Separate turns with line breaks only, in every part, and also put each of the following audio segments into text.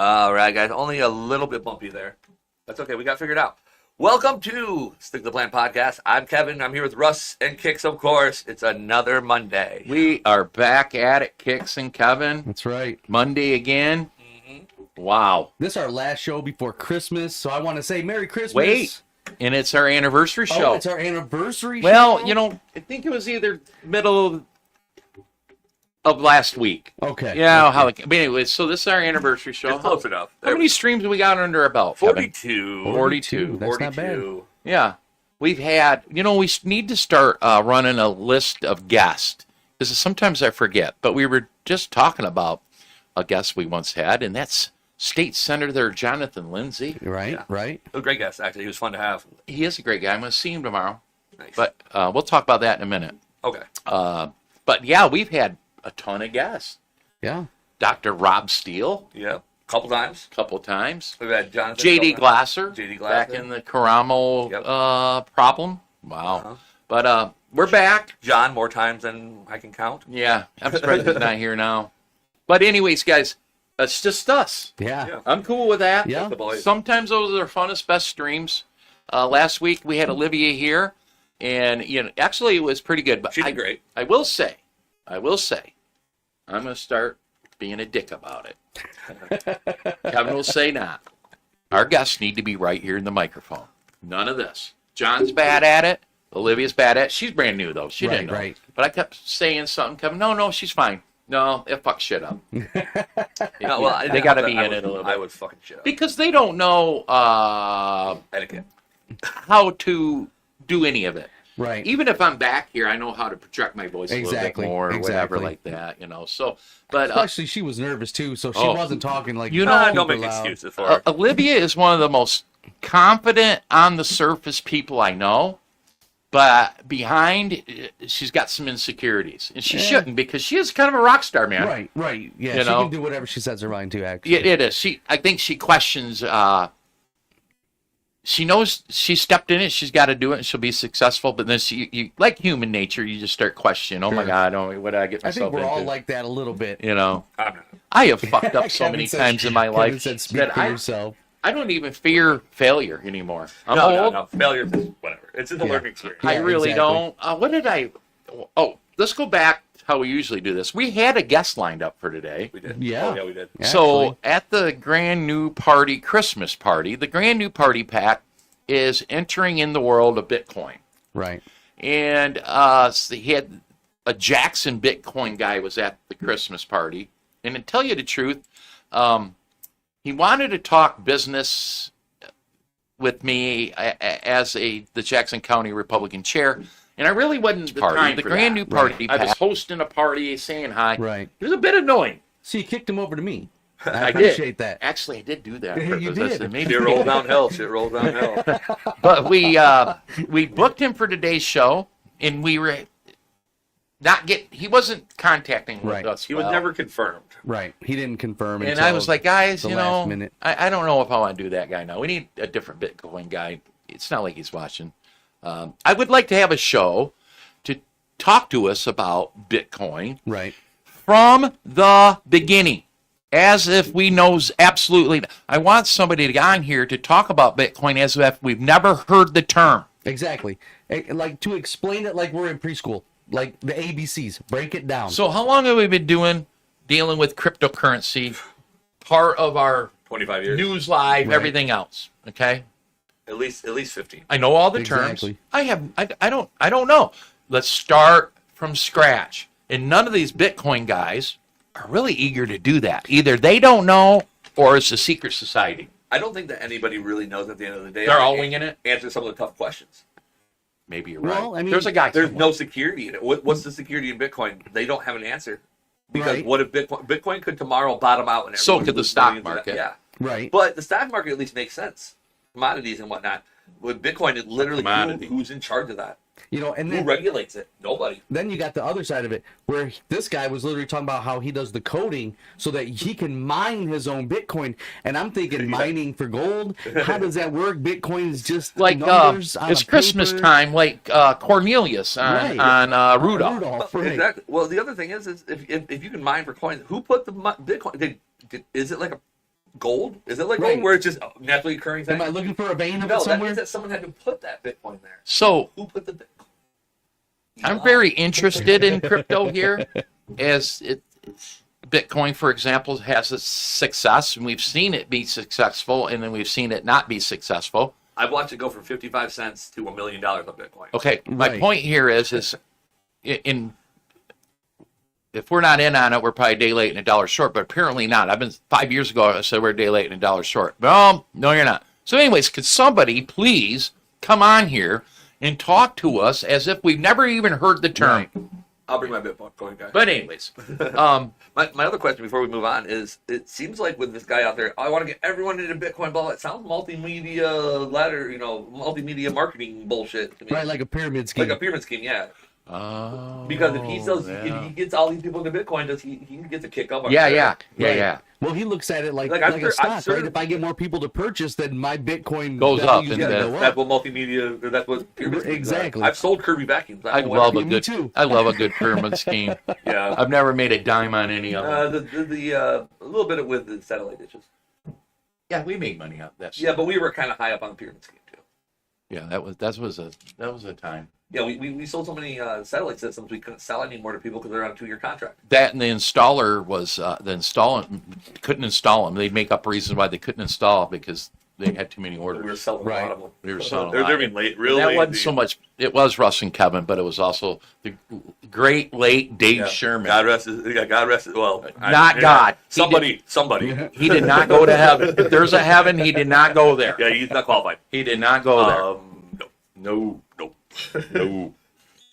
All right, guys. Only a little bit bumpy there. That's okay. We got it figured out. Welcome to Stick to the Plan podcast. I'm Kevin. I'm here with Russ and Kix, of course. It's another Monday.
We are back at it, Kix and Kevin.
That's right.
Monday again. Wow.
This is our last show before Christmas, so I want to say Merry Christmas.
Wait. And it's our anniversary show.
Oh, it's our anniversary
Well,
show?
you know, I think it was either middle of last week.
Okay.
Yeah,
okay.
how it, but anyway, so this is our anniversary show.
It's close enough.
How many streams have we got under our belt, Kevin?
42.
42.
That's not bad.
42.
Yeah. We've had, you know, we need to start running a list of guests. Because sometimes I forget, but we were just talking about a guest we once had, and that's State Senator Jonathan Lindsay.
Right,
Yeah.
right.
A great guest, actually. He was fun to have.
He is a great guy. I'm going to see him tomorrow.
Nice.
But we'll talk about that in a minute.
Okay.
But yeah, we've had a ton of guests.
Yeah.
Dr. Rob Steele,
Yeah. Couple times.
a couple times.
We've had Jonathan.
J.D. Glasser,
J.D.
back
Glasser.
in the Caramo problem. Wow.
Uh-huh.
But we're back.
John, more times than I can count.
Yeah, I'm surprised he's not here now. But anyways, guys, it's just us.
Yeah.
Yeah.
I'm cool with that.
Yeah.
The boys.
Sometimes those are the funnest, best streams. Last week we had Olivia here, and you know, actually it was pretty good. But
She did great.
I will say, I'm going to start being a dick about it. Kevin will say not. Our guests need to be right here in the microphone. None of this. John's bad at it. Olivia's bad at it. She's brand new, though. She didn't know.
Right.
But I kept saying something. Kevin, no, she's fine. No, it fucks shit up.
No, well,
They got to be in it a little
I
bit.
would fucking shit up.
Because they don't know
Etiquette.
how to do any of it.
Right.
Even if I'm back here, I know how to project my voice a little bit
Exactly,
more or whatever
exactly.
like that, you know. So, but
Especially she was nervous too, so she
Oh.
wasn't talking like
You know-
Don't
super
make
loud.
excuses for her.
Olivia is one of the most confident on the surface people I know, but behind, she's got some insecurities, and she
Yeah.
shouldn't because she is kind of a rock star, man.
Right, right. Yeah,
You
she
know?
can do whatever she sets her mind to, actually.
Yeah, it is. I think she questions. She knows she stepped in it. She's got to do it, and she'll be successful. But then you like human nature, you just start questioning. Oh my
Sure.
God, what did I get
I
myself
think we're
into?
all like that a little bit.
You know,
I'm not.
I have fucked up so
Kevin
many
says-
times in my
Kevin
life
said, speak
that
for
I
yourself.
don't even fear failure anymore. I'm
No,
old.
no. Failure is whatever. It's just a
Yeah.
learning experience.
I
Yeah,
really
exactly.
don't. What did I? Oh, let's go back to how we usually do this. We had a guest lined up for today.
We did.
Yeah.
Oh, yeah, we did.
So
Actually.
at the Grand New Party Christmas party, the Grand New Party Pack is entering in the world of Bitcoin.
Right.
And so he had a Jackson Bitcoin guy was at the Christmas party. And to tell you the truth, he wanted to talk business with me as the Jackson County Republican chair. And I really wasn't the time. The Grand New Party Pack. I was hosting a party, saying hi.
Right.
It was a bit annoying.
So you kicked him over to me.
I
I
did.
appreciate that.
Actually, I did do that. on
You
purpose. I
did.
said, maybe
Shit rolled downhill. Shit rolled downhill.
But we booked him for today's show, and we were he wasn't contacting with
Right.
us.
He was
well.
never confirmed.
Right. He didn't confirm
And
until
I was like, guys,
the
you
last
know,
minute.
I don't know if I want to do that guy now. We need a different Bitcoin guy. It's not like he's watching. I would like to have a show to talk to us about Bitcoin
Right.
from the beginning, as if we knows absolutely. I want somebody to get on here to talk about Bitcoin as if we've never heard the term.
Exactly. Like to explain it like we're in preschool. Like the ABCs. Break it down.
So how long have we been dealing with cryptocurrency? Part of our
25 years.
news live,
Right.
everything else. Okay,
At least 15.
I know all the
Exactly.
terms. I don't know. Let's start from scratch. And none of these Bitcoin guys are really eager to do that. Either they don't know, or it's a secret society.
I don't think that anybody really knows at the end of the day.
They're
how
all
to
winging it.
Answer some of the tough questions.
Maybe you're
Well,
right.
I mean,
There's a guy.
There's
somewhere.
no security in it. What's the security in Bitcoin? They don't have an answer. Because
Right.
what if Bitcoin could tomorrow bottom out and
So
everyone
could the
loses
stock
millions of
market.
that? Yeah.
right.
But the stock market at least makes sense. Commodities and whatnot. With Bitcoin, it literally
Commodity.
who's in charge of that?
You know, and
Who
then
regulates it? Nobody.
then you got the other side of it where this guy was literally talking about how he does the coding so that he can mine his own Bitcoin. And I'm thinking mining for gold. How does that work? Bitcoin is just
Like
numbers on
it's
a
Christmas
paper.
time, like Cornelius
Right.
on Rudolph.
Rudolph, right.
Exactly. Well, the other thing is if you can mine for coins, who put the Bitcoin? Is it like a gold? Is it like
Right.
gold where it's just a naturally occurring thing?
Am I looking for a vein of
No,
it
that
somewhere?
means that someone had to put that Bitcoin there.
So
Who put the Bitcoin?
I'm very interested in crypto here, as Bitcoin, for example, has a success, and we've seen it be successful, and then we've seen it not be successful.
I've watched it go from 55 cents to $1 million on Bitcoin.
Okay, my
Right.
point here is if we're not in on it, we're probably a day late and a dollar short, but apparently not. 5 years ago, I said we're a day late and a dollar short. No, you're not. So anyways, could somebody please come on here and talk to us as if we've never even heard the term?
Right.
I'll bring my Bitcoin guy.
But anyways,
My other question before we move on is, it seems like with this guy out there, I want to get everyone into Bitcoin ball. It sounds multimedia ladder, multimedia marketing bullshit to me.
Right, like a pyramid scheme.
Like a pyramid scheme, yeah.
oh,
Because if he sells,
yeah.
if he gets all these people into Bitcoin, does he gets a kick up?
Yeah.
Right. Well, he looks at it like
Like, I'm
a
sure-
stock,
I'm sure-
right? If I get more people to purchase, then my Bitcoin
Goes
value
up,
is
and
gonna
then-
go
That's
up.
what multimedia, or that's what pyramid schemes are.
Exactly.
I've sold Kirby vacuums.
I
don't know
love
why-
a
Me
good.
too.
I love a good pyramid scheme.
Yeah.
I've never made a dime on any of them.
A little bit with the satellite dishes.
Yeah, we made money out of that.
Yeah, but we were kind of high up on the pyramid scheme too.
Yeah, that was a time.
Yeah, we sold so many satellite systems we couldn't sell anymore to people because they're on a 2-year contract.
That and the installer was couldn't install them. They'd make up reasons why they couldn't install because they had too many
We were
orders.
selling a
Right.
lot of them.
We were selling a
They're
lot.
being late,
And
really.
that wasn't so much. It was Russ and Kevin, but it was also the great late Dave Sherman.
God rest his. Yeah, God rest his. Well,
Not God.
Somebody.
He did not go to heaven. If there's a heaven, he did not go there.
Yeah, he's not qualified.
He did not go there.
No.
No.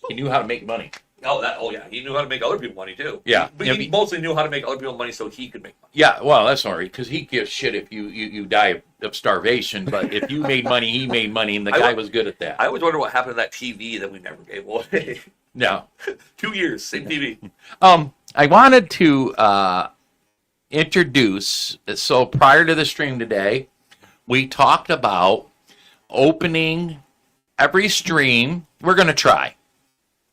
He knew how to make money.
Oh yeah, he knew how to make other people money too.
Yeah.
But
Yeah,
he
but-
mostly knew how to make other people money so he could make money.
Yeah, well, that's all right, because he gives shit if you die of starvation. But if you made money, he made money, and the guy was good at that.
I always wonder what happened to that TV that we never gave away.
No.
2 years, same TV.
I wanted to introduce, so prior to the stream today, we talked about opening every stream. We're going to try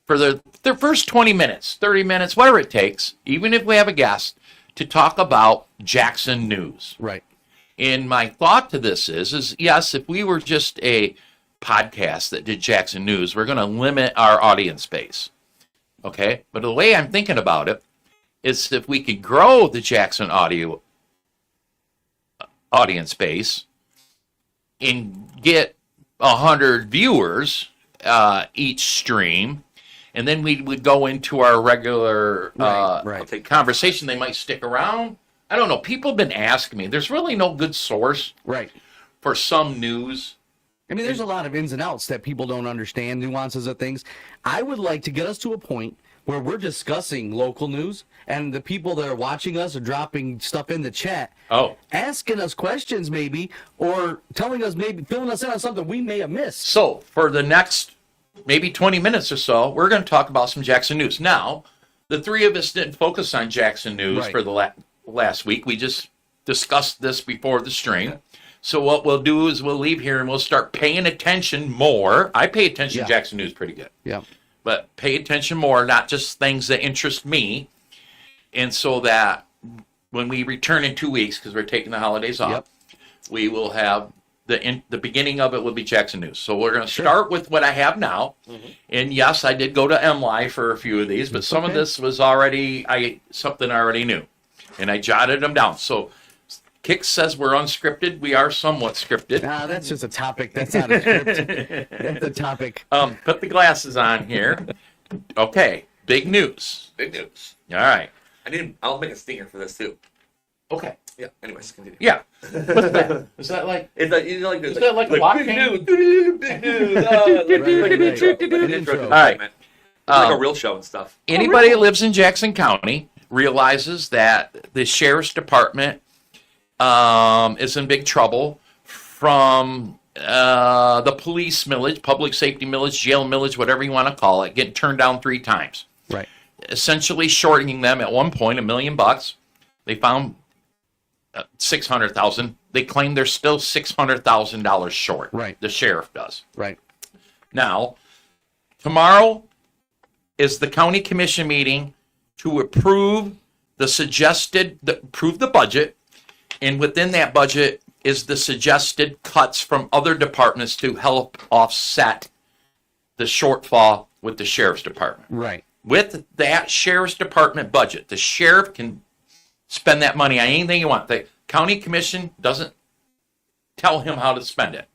for the first 20 minutes, 30 minutes, whatever it takes, even if we have a guest, to talk about Jackson news.
Right.
And my thought to this is yes, if we were just a podcast that did Jackson news, we're going to limit our audience base. Okay? But the way I'm thinking about it is if we could grow the Jackson audience base and get 100 viewers each stream, and then we would go into our regular
Right.
conversation. They might stick around. I don't know. People have been asking me. There's really no good source
Right.
for some news.
I mean, there's a lot of ins and outs that people don't understand, nuances of things. I would like to get us to a point where we're discussing local news, and the people that are watching us are dropping stuff in the chat, asking us questions maybe, or telling us maybe, filling us in on something we may have missed.
So for the next maybe 20 minutes or so, we're going to talk about some Jackson news. Now, the three of us didn't focus on Jackson news
Right.
for the last week. We just discussed this before the stream. So what we'll do is we'll leave here and we'll start paying attention more. I pay attention to Jackson news pretty good.
Yeah.
But pay attention more, not just things that interest me. And so that when we return in 2 weeks, because we're taking the holidays off, we will have the beginning of it will be Jackson news. So we're going to start with what I have now. Mm-hmm. And yes, I did go to MLive for a few of these, but some of this was already something I already knew. And I jotted them down. So Kick says we're unscripted. We are somewhat scripted.
Nah, that's just a topic. That's not a script. That's a topic.
Put the glasses on here. Okay, big news.
Big news.
All right.
I'll make a stinger for this too.
Okay.
Yeah. Anyways, continue.
Yeah. What's that? Is that like?
Is
that like a blockchain?
Big news. An intro.
All
right.
It's like a real show and stuff.
Anybody that lives in Jackson County realizes that the sheriff's department is in big trouble from the police millage, public safety millage, jail millage, whatever you want to call it, getting turned down 3 times.
Right.
Essentially shorting them at one point $1 million. They found $600,000. They claim they're still $600,000 short.
Right.
The sheriff does.
Right.
Now, tomorrow is the county commission meeting to approve the budget And within that budget is the suggested cuts from other departments to help offset the shortfall with the sheriff's department.
Right.
With that sheriff's department budget, the sheriff can spend that money on anything you want. The county commission doesn't tell him how to spend it.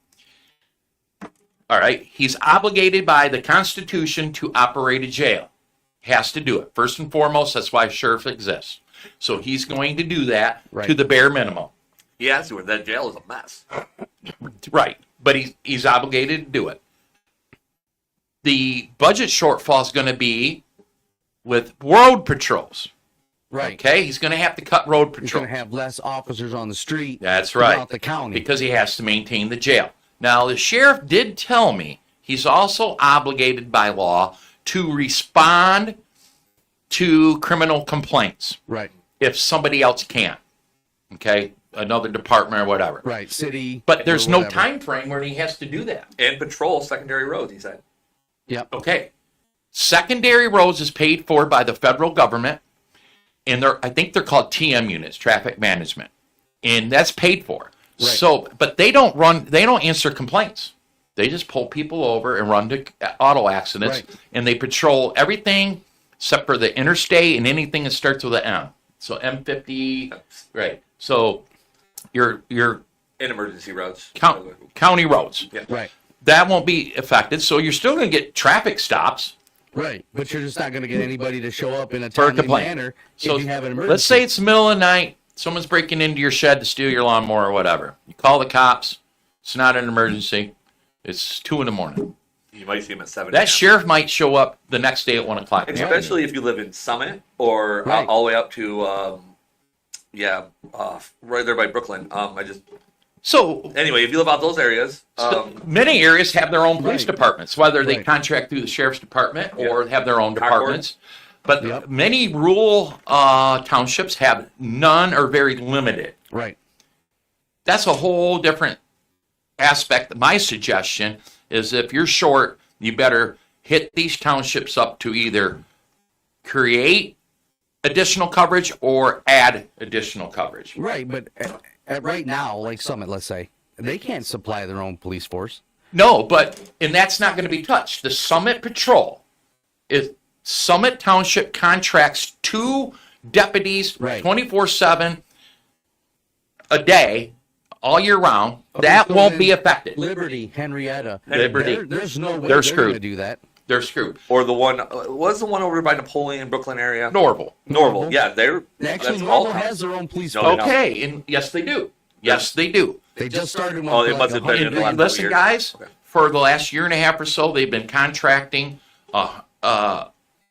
All right. He's obligated by the Constitution to operate a jail. Has to do it. First and foremost, that's why sheriff exists. So he's going to do that to the bare minimum.
He has to. That jail is a mess.
Right. But he's obligated to do it. The budget shortfall is going to be with road patrols.
Right.
Okay, he's going to have to cut road
He's
patrol.
going to have less officers on the street.
That's right.
Throughout the county.
Because he has to maintain the jail. Now, the sheriff did tell me he's also obligated by law to respond to criminal complaints
Right.
if somebody else can't. Okay, another department or whatever.
Right. City.
But there's
or
no
whatever.
time frame where he has to do that.
And patrol secondary roads, he said.
Yep.
Okay. Secondary roads is paid for by the federal government, and I think they're called TM units, traffic management, and that's paid for.
Right.
So, but they don't answer complaints. They just pull people over and run to auto accidents,
Right.
and they patrol everything except for the interstate and anything that starts with an M. So M50, right? So your
In emergency roads.
county roads.
Yeah.
Right.
That won't be affected. So you're still going to get traffic stops.
Right. But you're just not going to get anybody to show up in a
For a
timely
complaint.
manner
So
if you have an emergency.
let's say it's the middle of the night, someone's breaking into your shed to steal your lawnmower or whatever. You call the cops. It's not an emergency. It's 2 a.m.
You might see him at 7
That sheriff might show up the next day at 1 o'clock.
And especially if you live in Summit or
Right.
all the way up to, right there by Brooklyn.
So
Anyway, if you live out those areas,
many areas have their own police
Right.
departments, whether they
Right.
contract through the sheriff's department or have their own
Concord.
departments. But
Yep.
many rural townships have none or very limited.
Right.
That's a whole different aspect. My suggestion is if you're short, you better hit these townships up to either create additional coverage or add additional coverage.
Right. But at right now, like Summit, let's say, they can't supply their own police force.
No, and that's not going to be touched. The Summit Patrol is Summit Township contracts 2 deputies
Right.
24/7 a day, all year round.
Okay,
That
so
won't
then
be affected.
Liberty, Henrietta.
Liberty.
There's no way
They're
they're
screwed.
going to do that.
They're screwed.
or the one, was the one over by Napoleon, Brooklyn area?
Norval.
Norval. Yeah,
Actually,
that's
Normal
all
has their own police
No,
force.
they don't.
Okay, and yes, they do. Yes, they do.
They just started one.
Oh,
for
they
like
must have been in
100
the last
And
couple
listen,
years.
guys,
Okay.
for the last year and a half or so, they've been contracting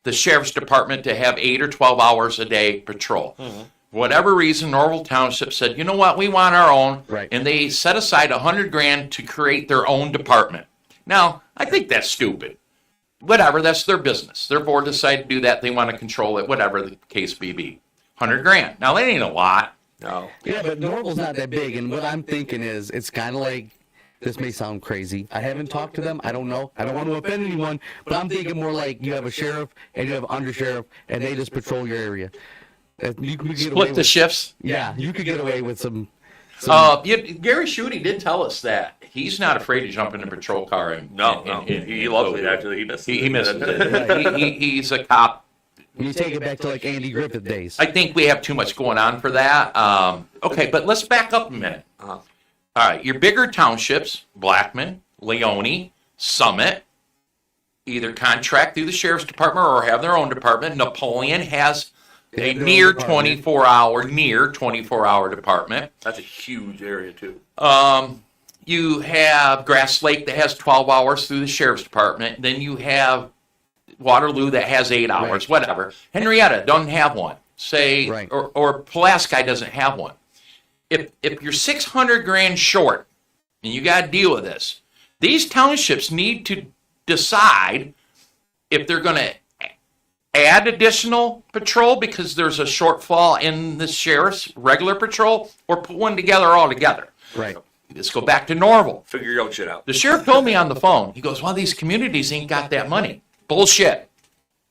the sheriff's department to have 8 or 12 hours a day patrol.
Mm-hmm.
Whatever reason, Norval Township said, you know what, we want our own,
Right.
and they set aside $100,000 to create their own department. Now, I think that's stupid. Whatever, that's their business. Their board decided to do that. They want to control it, whatever the case may be. $100,000. Now, that ain't a lot.
No.
Yeah, but Norval's not that big, and what I'm thinking is, it's kind of like, this may sound crazy. I haven't talked to them. I don't know. I don't want to offend anyone, but I'm thinking more like you have a sheriff and you have an undersheriff, and they just patrol your area. You could get away
Split the
with,
shifts.
yeah, you could get away with some.
Gary Schutte did tell us that he's not afraid to jump in a patrol car.
No. He loves it, actually. He misses it.
He misses it. He's a cop.
You take it back to like Andy Griffith days.
I think we have too much going on for that. Okay, but let's back up a minute.
Uh-huh.
All right, your bigger townships, Blackman, Leone, Summit, either contract through the sheriff's department or have their own department. Napoleon has
They
a
have their own
near
department.
24-hour department.
That's a huge area, too.
You have Grass Lake that has 12 hours through the sheriff's department. Then you have Waterloo that has 8 hours,
Right.
whatever. Henrietta doesn't have one. Say,
Right.
or Pulaski doesn't have one. If you're $600,000 short, and you got to deal with this, these townships need to decide if they're going to add additional patrol because there's a shortfall in the sheriff's regular patrol, or put one together altogether.
Right.
Let's go back to Norval.
Figure your own shit out.
The sheriff told me on the phone, he goes, well, these communities ain't got that money. Bullshit.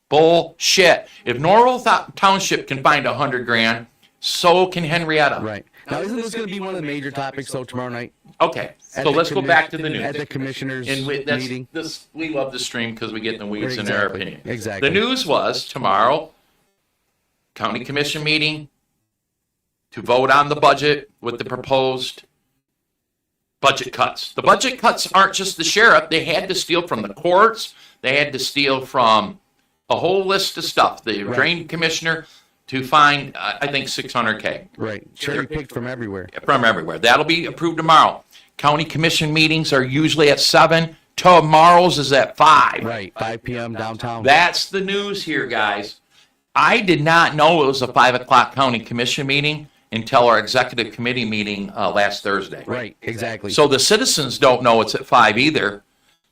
Bullshit. If Norval Township can find $100,000, so can Henrietta.
Right. Now, isn't this going to be one of the major topics, though, tomorrow night?
Okay,
At
so
the
let's go back to the
At
news.
the commissioners'
And
meeting.
we love the stream because we get in the weeds in their
Exactly.
opinion.
Exactly.
The news was tomorrow, county commission meeting to vote on the budget with the proposed budget cuts. The budget cuts aren't just the sheriff. They had to steal from the courts. They had to steal from a whole list of stuff. The drain commissioner to find, I think, $600K.
Right. Cherry picked from everywhere.
From everywhere. That'll be approved tomorrow. County commission meetings are usually at 7. Tomorrow's is at 5.
Right. 5 p.m. downtown.
That's the news here, guys. I did not know it was a 5 o'clock county commission meeting until our executive committee meeting last Thursday.
Right. Exactly.
So the citizens don't know it's at 5 either,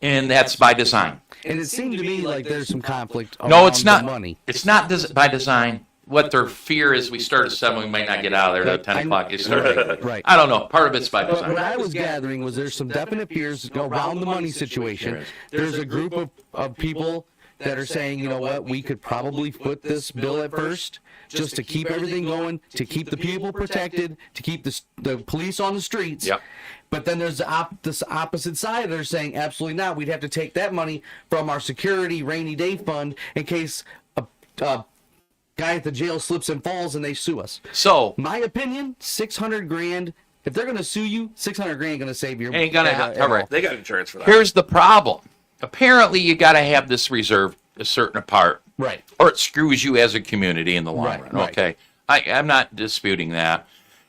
and that's by design.
And it seemed to me like there's some conflict
No,
around
it's not.
the money.
It's not by design. What their fear is, we start at 7, we might not get out of there at 10 o'clock. You start.
Right.
I don't know. Part of it's by
But
design.
what I was gathering was there's some definite fears around the money situation. There's a group of people that are saying, you know what, we could probably foot this bill at first just to keep everything going, to keep the people protected, to keep the police on the streets.
Yep.
But then there's this opposite side. They're saying absolutely not. We'd have to take that money from our security rainy day fund in case a guy at the jail slips and falls and they sue us.
So
My opinion, $600,000. If they're gonna sue you, $600,000 ain't gonna save your.
ain't gonna cover it.
They got insurance for that.
Here's the problem. Apparently, you got to have this reserve a certain part,
Right.
or it screws you as a community in the long
Right,
run.
right.
Okay, I'm not disputing that.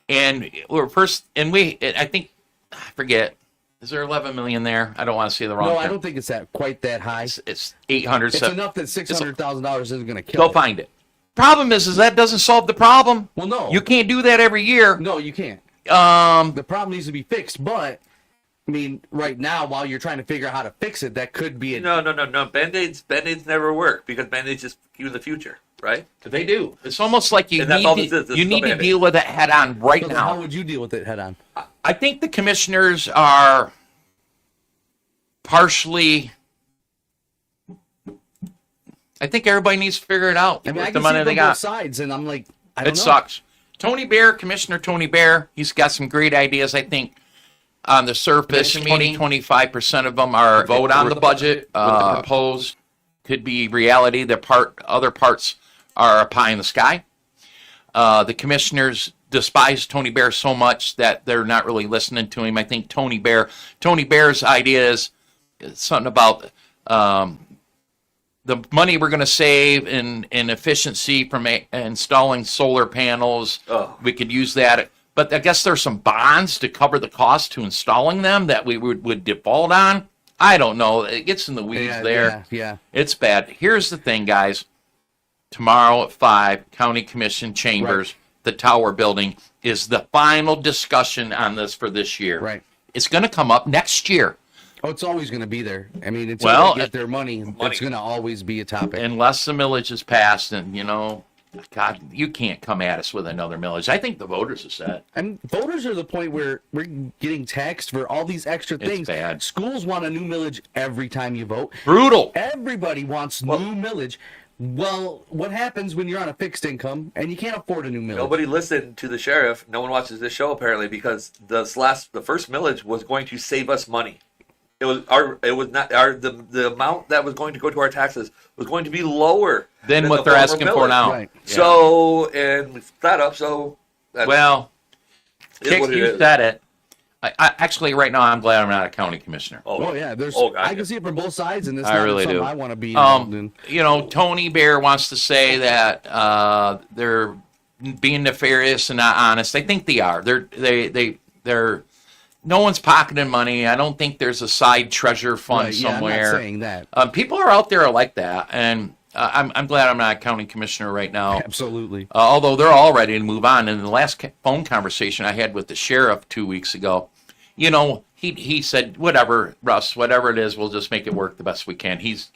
And I think, I forget, is there 11 million there? I don't want to say the wrong.
No,
thing.
I don't think it's that quite that high.
It's 800.
It's enough that $600,000 isn't gonna kill.
Go
it.
find it. Problem is that doesn't solve the problem.
Well, no.
You can't do that every year.
No, you can't.
Um,
The problem needs to be fixed, but I mean, right now, while you're trying to figure out how to fix it, that could be a
No. Band-Aids never work because Band-Aids just you in the future, right?
they do. It's almost like you
And that's all this
need
is,
to,
this
you
is
need
a
to
Band-Aid.
deal with it head on right
So
now.
how would you deal with it head on?
I think the commissioners are partially. I think everybody needs to figure it out
I mean, I
with the
can see
money
it
they
from
got.
both sides, and I'm like, I don't
It
know.
sucks. Commissioner Tony Bear, he's got some great ideas. I think on the surface, 25% of them are vote on the budget, proposed, could be reality. Other parts are a pie in the sky. The commissioners despise Tony Bear so much that they're not really listening to him. I think Tony Bear's idea is something about the money we're going to save in efficiency from installing solar panels.
Oh.
We could use that. But I guess there's some bonds to cover the cost to installing them that we would default on. I don't know. It gets in the weeds there.
Yeah.
It's bad. Here's the thing, guys. Tomorrow at 5, County Commission Chambers, the Tower Building, is the final discussion on this for this year.
Right.
It's going to come up next year.
Oh, it's always going to be there. I mean, until
Well,
they get their money, it's going to always be a topic.
Unless the millage is passed, and, God, you can't come at us with another millage. I think the voters have said.
And voters are the point where we're getting taxed for all these extra things.
bad.
Schools want a new millage every time you vote.
Brutal.
Everybody wants new millage. Well, what happens when you're on a fixed income and you can't afford a new millage?
Nobody listened to the sheriff. No one watches this show apparently because the first millage was going to save us money. It was the amount that was going to go to our taxes was going to be lower
Than what
the
they're
former
asking for
millage.
now.
Right.
Yeah.
So, and we flat up. So, that's,
Well,
is what it
you
is.
said it. I actually, right now, I'm glad I'm not a county commissioner.
Oh yeah, there's.
Oh, God,
I can see it from both sides, and this is
I
not
really
something
do.
I want to be involved in.
Tony Bear wants to say that they're being nefarious and not honest. I think they are. They're no one's pocketing money. I don't think there's a side treasure fund
Right, yeah,
somewhere.
I'm not saying that.
People are out there like that, and I'm glad I'm not a county commissioner right now.
Absolutely.
Although they're all ready to move on. In the last phone conversation I had with the sheriff 2 weeks ago, he said, "Whatever, Russ, whatever it is, we'll just make it work the best we can." He's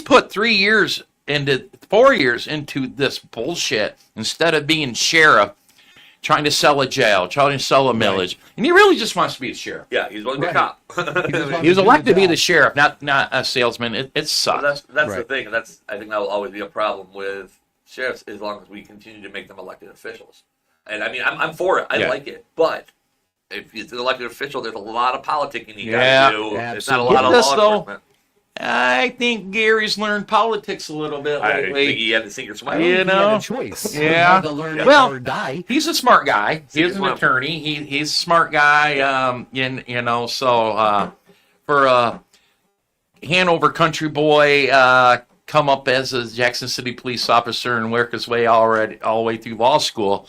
put 4 years into this bullshit instead of being sheriff, trying to sell a jail, trying to sell a millage, and he really just wants to be a sheriff.
Yeah, he's going to be a
Right.
cop.
He was elected to be the sheriff, not a salesman. It sucks.
That's the
Right.
thing, and I think that will always be a problem with sheriffs as long as we continue to make them elected officials. And I mean, I'm for it. I like it, but if it's an elected official, there's a lot of politicking you got to do. It's not a lot of law enforcement.
I think Gary's learned politics a little bit lately.
I think he had to sink or swim.
He had a choice. He had to learn or die.
He's a smart guy. He's an attorney. He's a smart guy. For Hanover country boy, come up as a Jackson City police officer and work his way all the way through law school.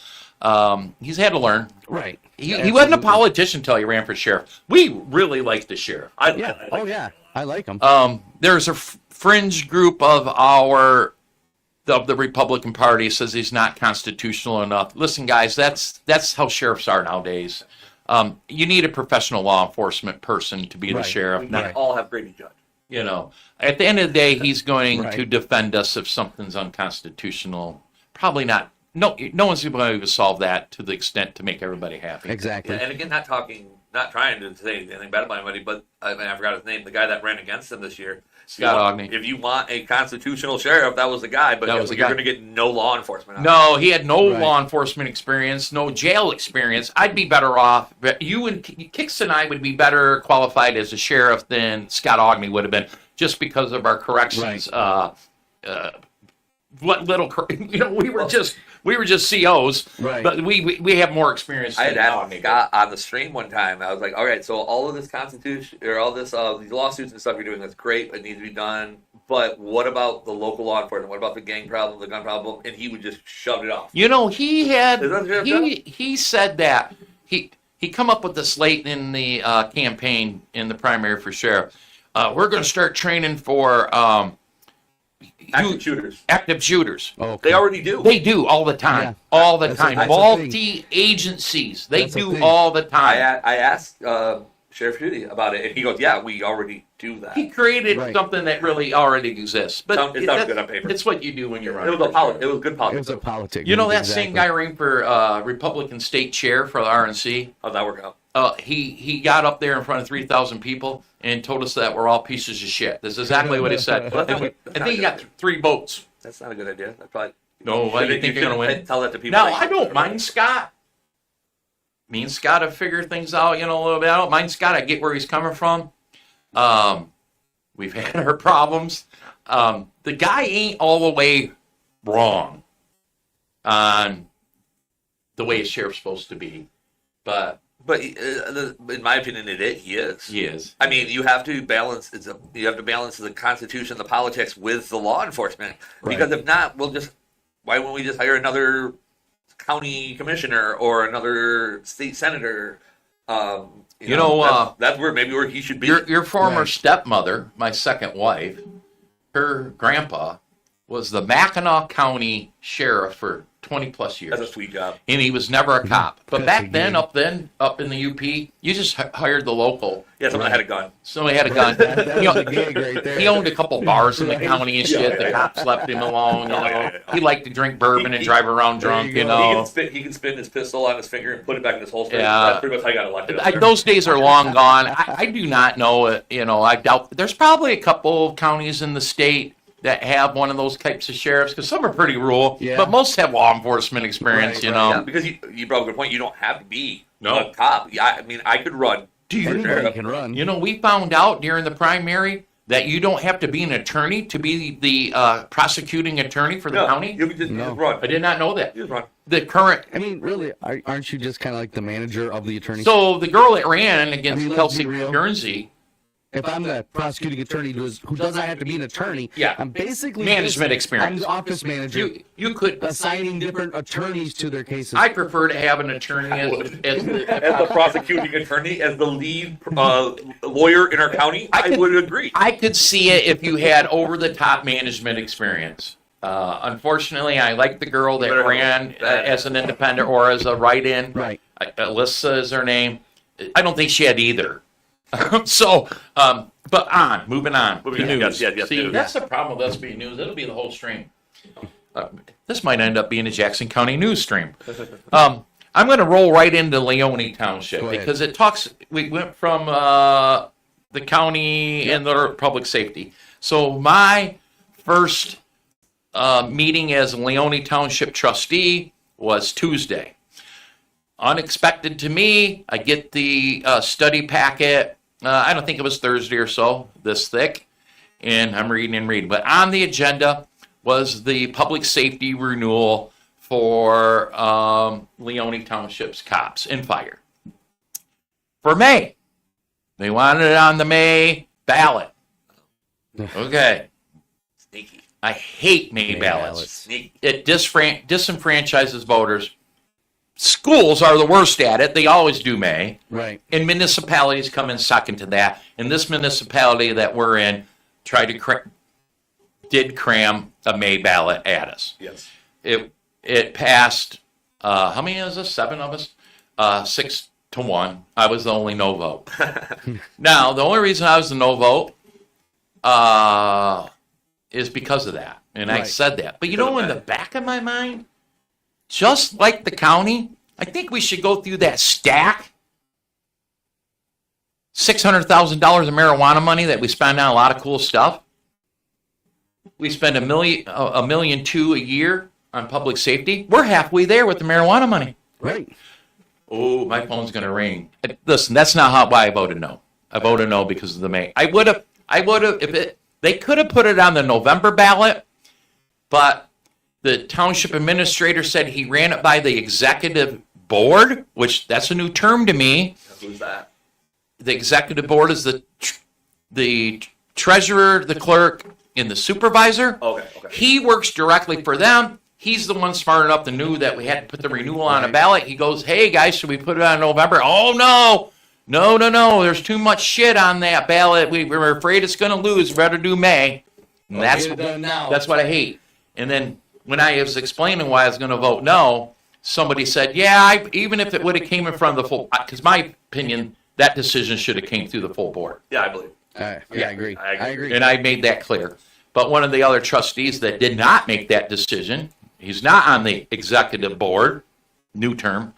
He's had to learn.
Right.
He wasn't a politician until he ran for sheriff. We really like the sheriff.
I like him.
There's a fringe group of the Republican Party says he's not constitutional enough. Listen, guys, that's how sheriffs are nowadays. You need a professional law enforcement person to be the sheriff.
Not all have Grady Judge.
You know, at the end of the day, he's going to defend us if something's unconstitutional. Probably not. No one's going to solve that to the extent to make everybody happy.
Exactly.
And again, not trying to say anything bad about anybody, but I forgot his name. The guy that ran against him this year,
Scott Ogney.
If you want a constitutional sheriff, that was the guy. But you're going to get no law enforcement.
No, he had no law enforcement experience, no jail experience. I'd be better off. You and Kix and I would be better qualified as a sheriff than Scott Ogney would have been, just because of our corrections. What little, we were just COs, but we have more experience.
I had asked Scott on the stream one time. I was like, all right, so all of this constitution or all this these lawsuits and stuff you're doing, that's great. It needs to be done. But what about the local law enforcement? What about the gang problem, the gun problem? And he would just shove it off.
He said that he come up with this late in the campaign in the primary for sheriff. We're going to start training for active shooters.
Okay.
They already do.
They do all the time. Yeah. All the time. Multi-agencies. They do all the time.
I asked Sheriff Judy about it, and he goes, yeah, we already do that.
He created something that really already exists. But
it sounds good on paper.
It's what you do when you're running.
It was good politics.
It was a politics.
You know that same guy ran for Republican state chair for the RNC?
How'd that work out?
He got up there in front of 3,000 people and told us that we're all pieces of shit. That's exactly what he said. I think he got 3 votes.
That's not a good idea. That's probably...
No, why do you think you're going to win?
Tell that to people.
No, I don't mind Scott. Me and Scott have figured things out, a little bit. I don't mind Scott. I get where he's coming from. We've had our problems. The guy ain't all the way wrong on the way a sheriff's supposed to be. But in my opinion, he is. He is.
I mean, you have to balance. You have to balance the Constitution, the politics, with the law enforcement. Because if not, why wouldn't we just hire another county commissioner or another state senator? That's where he should be.
Your former stepmother, my second wife, her grandpa was the Mackinac County sheriff for 20 plus years.
That's a sweet job.
And he was never a cop. But back then, up in the UP, you just hired the local.
Yeah, someone had a gun.
Somebody had a gun.
That was a gig right there.
He owned a couple bars in the county and shit. The cops left him alone. He liked to drink bourbon and drive around drunk. He
can spin his pistol on his finger and put it back in his holster.
Yeah.
That's pretty much how I got elected.
Those days are long gone. I do not know. I doubt. There's probably a couple of counties in the state that have one of those types of sheriffs, because some are pretty rural, but most have law enforcement experience,
Yeah, because you brought up a good point. You don't have to be a cop. I mean, I could run.
Anybody can run.
We found out during the primary that you don't have to be an attorney to be the prosecuting attorney for the county.
You just run.
I did not know that.
You just run.
The current...
I mean, really, aren't you just kind of like the manager of the attorney?
So the girl that ran against Kelsey Guernsey...
If I'm the prosecuting attorney who doesn't have to be an attorney, I'm basically
management experience.
I'm the office manager.
You could
assigning different attorneys to their cases.
I prefer to have an attorney as
the prosecuting attorney, as the lead lawyer in our county. I would agree.
I could see it if you had over the top management experience. Unfortunately, I like the girl that ran as an independent or as a write-in.
Right.
Alyssa is her name. I don't think she had either. But moving on. News.
Yes,
See, that's the problem with us being news. It'll be the whole stream. This might end up being a Jackson County news stream. I'm going to roll right into Leone Township because it talks. We went from the county and the public safety. So my first meeting as a Leone Township trustee was Tuesday. unexpected to me. I get the study packet. I don't think it was Thursday or so, this thick, and I'm reading. But on the agenda was the public safety renewal for Leone Township's cops and fire for May. They wanted it on the May ballot. Okay.
Sneaky.
I hate May ballots.
Sneaky.
It disenfranchises voters. Schools are the worst at it. They always do May.
Right.
And municipalities come in second to that. And this municipality that we're in did cram a May ballot at us.
Yes.
It passed, how many is this? 7 of us? 6-1. I was the only no vote. Now, the only reason I was the no vote is because of that. And I
Right.
said that. But you know, in the back of my mind, just like the county, I think we should go through that stack. $600,000 of marijuana money that we spend on a lot of cool stuff. We spend $1.2 million a year on public safety. We're halfway there with the marijuana money.
Right.
Oh, my phone's going to ring. Listen, that's not why I voted no. I voted no because of the May. I would have, they could have put it on the November ballot, but the township administrator said he ran it by the executive board, which that's a new term to me.
Who's that?
The executive board is the treasurer, the clerk, and the supervisor.
Okay.
He works directly for them. He's the one smart enough to know that we had to put the renewal on a ballot. He goes, hey, guys, should we put it on November? Oh, no. There's too much shit on that ballot. We're afraid it's going to lose. We'd rather do May. And that's what I hate. And then when I was explaining why I was going to vote no, somebody said, yeah, even if it would have came in front of the full, because my opinion, that decision should have came through the full board.
Yeah, I believe.
I agree. I agree.
And I made that clear. But one of the other trustees that did not make that decision, he's not on the executive board, new term,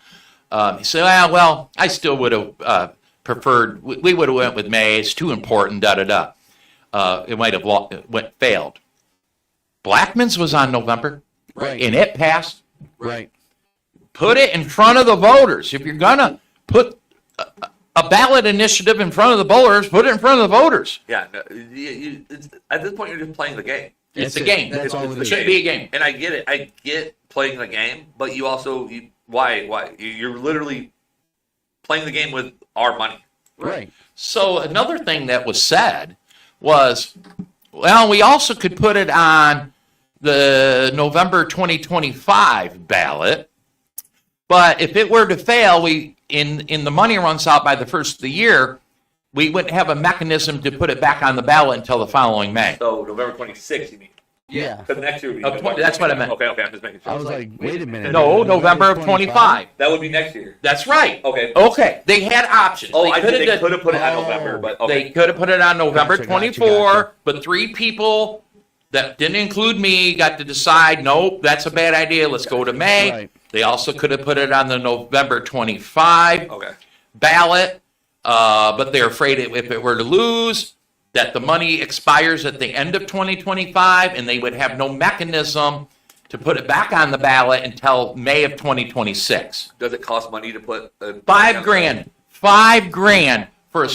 he said, well, I still would have preferred, we would have went with May, it's too important, da-da-da. It might have failed. Blackman's was on November,
Right.
and it passed.
Right.
Put it in front of the voters. If you're going to put a ballot initiative in front of the voters, put it in front of the voters.
Yeah. No, at this point, you're just playing the game.
It's
That's
a game.
That's all it
It
is.
should be a game.
And I get it. I get playing the game, but you also, why? You're literally playing the game with our money.
Right.
So another thing that was said was, well, we also could put it on the November 2025 ballot, but if it were to fail, the money runs out by the first of the year, we wouldn't have a mechanism to put it back on the ballot until the following May.
So November 26th, you mean?
Yeah.
Because next year would be
That's what I meant.
Okay, I'm just making sure.
I was like, wait a minute.
No, November of 25.
That would be next year.
That's right.
Okay.
They had options.
Oh, I think they could have put it on
Oh.
November, but okay.
They could have put it on November
Gotcha,
24, but 3 people that didn't include me got to decide, nope, that's a bad idea. Let's go to May.
Right.
They also could have put it on the November 25
Okay.
ballot, but they're afraid if it were to lose, that the money expires at the end of 2025, and they would have no mechanism to put it back on the ballot until May of 2026.
Does it cost money to put
$5,000. $5,000 for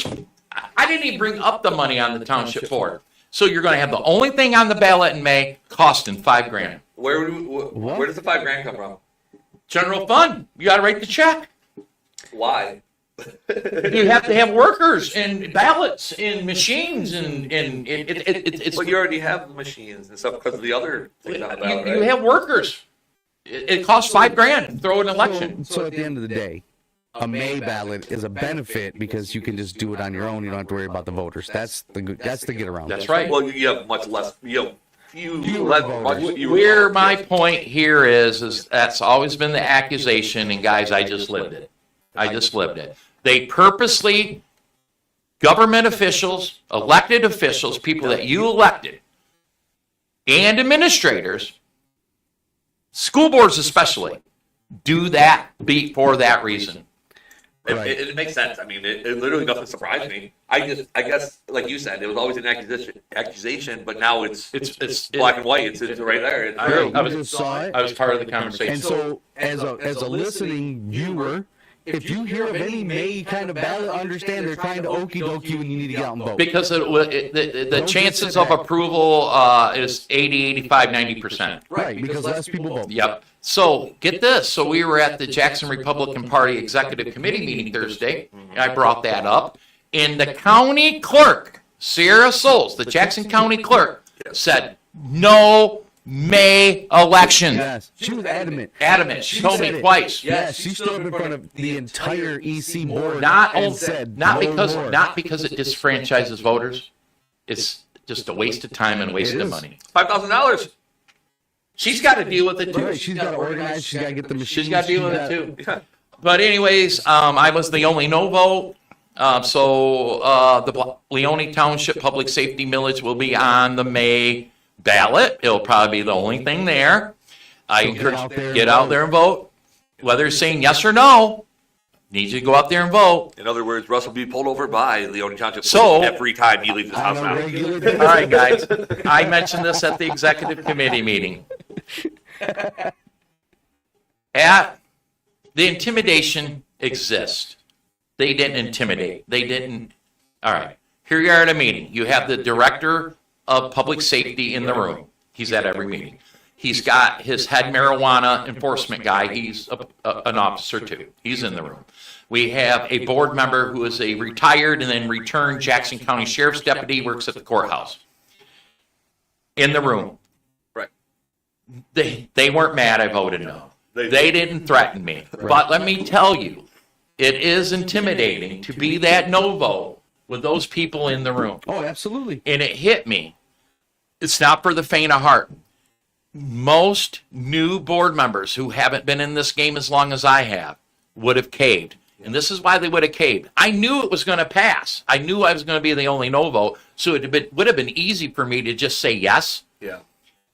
I didn't even bring up the money on the township board. So you're going to have the only thing on the ballot in May costing $5,000.
Where does the $5,000 come from?
General fund. You got to write the check.
Why?
You have to have workers and ballots and machines and it's.
But you already have the machines and stuff because of the other things on the ballot,
You
right?
have workers. It costs $5,000 to throw an election.
So at the end of the day, a May ballot is a benefit because you can just do it on your own. You don't have to worry about the voters. That's the get around.
That's right.
Well, you have much less. You have fewer
voters.
Where my point here is that's always been the accusation, and guys, I just lived it. They purposely, government officials, elected officials, people that you elected, and administrators, school boards especially, do that for that reason.
It makes sense. I mean, it literally doesn't surprise me. I guess, like you said, it was always an accusation, but now it's black and white. It's right there. It's
I
true.
was-
You just saw it.
I was part of the conversation.
And so, as a listening viewer, if you hear of any May kind of ballot, understand they're trying to okey doke you and you need to get out and vote.
Because the chances of approval is 80, 85, 90%.
Right, because less people vote.
Yep. So get this. So we were at the Jackson Republican Party Executive Committee meeting Thursday. And I brought that up. And the county clerk, Sierra Souls, the Jackson County clerk, said no May elections.
Yes, she was adamant.
Adamant. She told me twice.
Yes, she stood up in front of the entire EC board
Not
and
only,
said
not
no
because
more.
not because it disfranchises voters. It's just a waste of time and a waste
It
of
is.
money.
$5,000.
She's got to deal with it too.
Right, she's got to organize. She's got to get the machines.
She's got to deal with
she's
it
got-
too. But anyways, I was the only no vote. So the Leone Township Public Safety Millage will be on the May ballot. It'll probably be the only thing there. I
So get
encourage
out there
get
and
out
vote.
there and vote. Whether it's saying yes or no, need you to go out there and vote.
In other words, Russ will be pulled over by Leone Township
So-
every time he leaves his
On
house
a
now.
regular basis.
All right, guys. I mentioned this at the executive committee meeting. The intimidation exists. They didn't intimidate. They didn't. All right. Here you are at a meeting. You have the director of public safety in the room. He's at every meeting. He's got his head marijuana enforcement guy. He's an officer too. He's in the room. We have a board member who is a retired and then returned Jackson County Sheriff's deputy, works at the courthouse. In the room.
Right.
They weren't mad I voted no. They didn't threaten me. But let me tell you, it is intimidating to be that no vote with those people in the room.
Oh, absolutely.
And it hit me. It's not for the faint of heart. Most new board members who haven't been in this game as long as I have would have caved. And this is why they would have caved. I knew it was going to pass. I knew I was going to be the only no vote. So it would have been easy for me to just say yes
Yeah.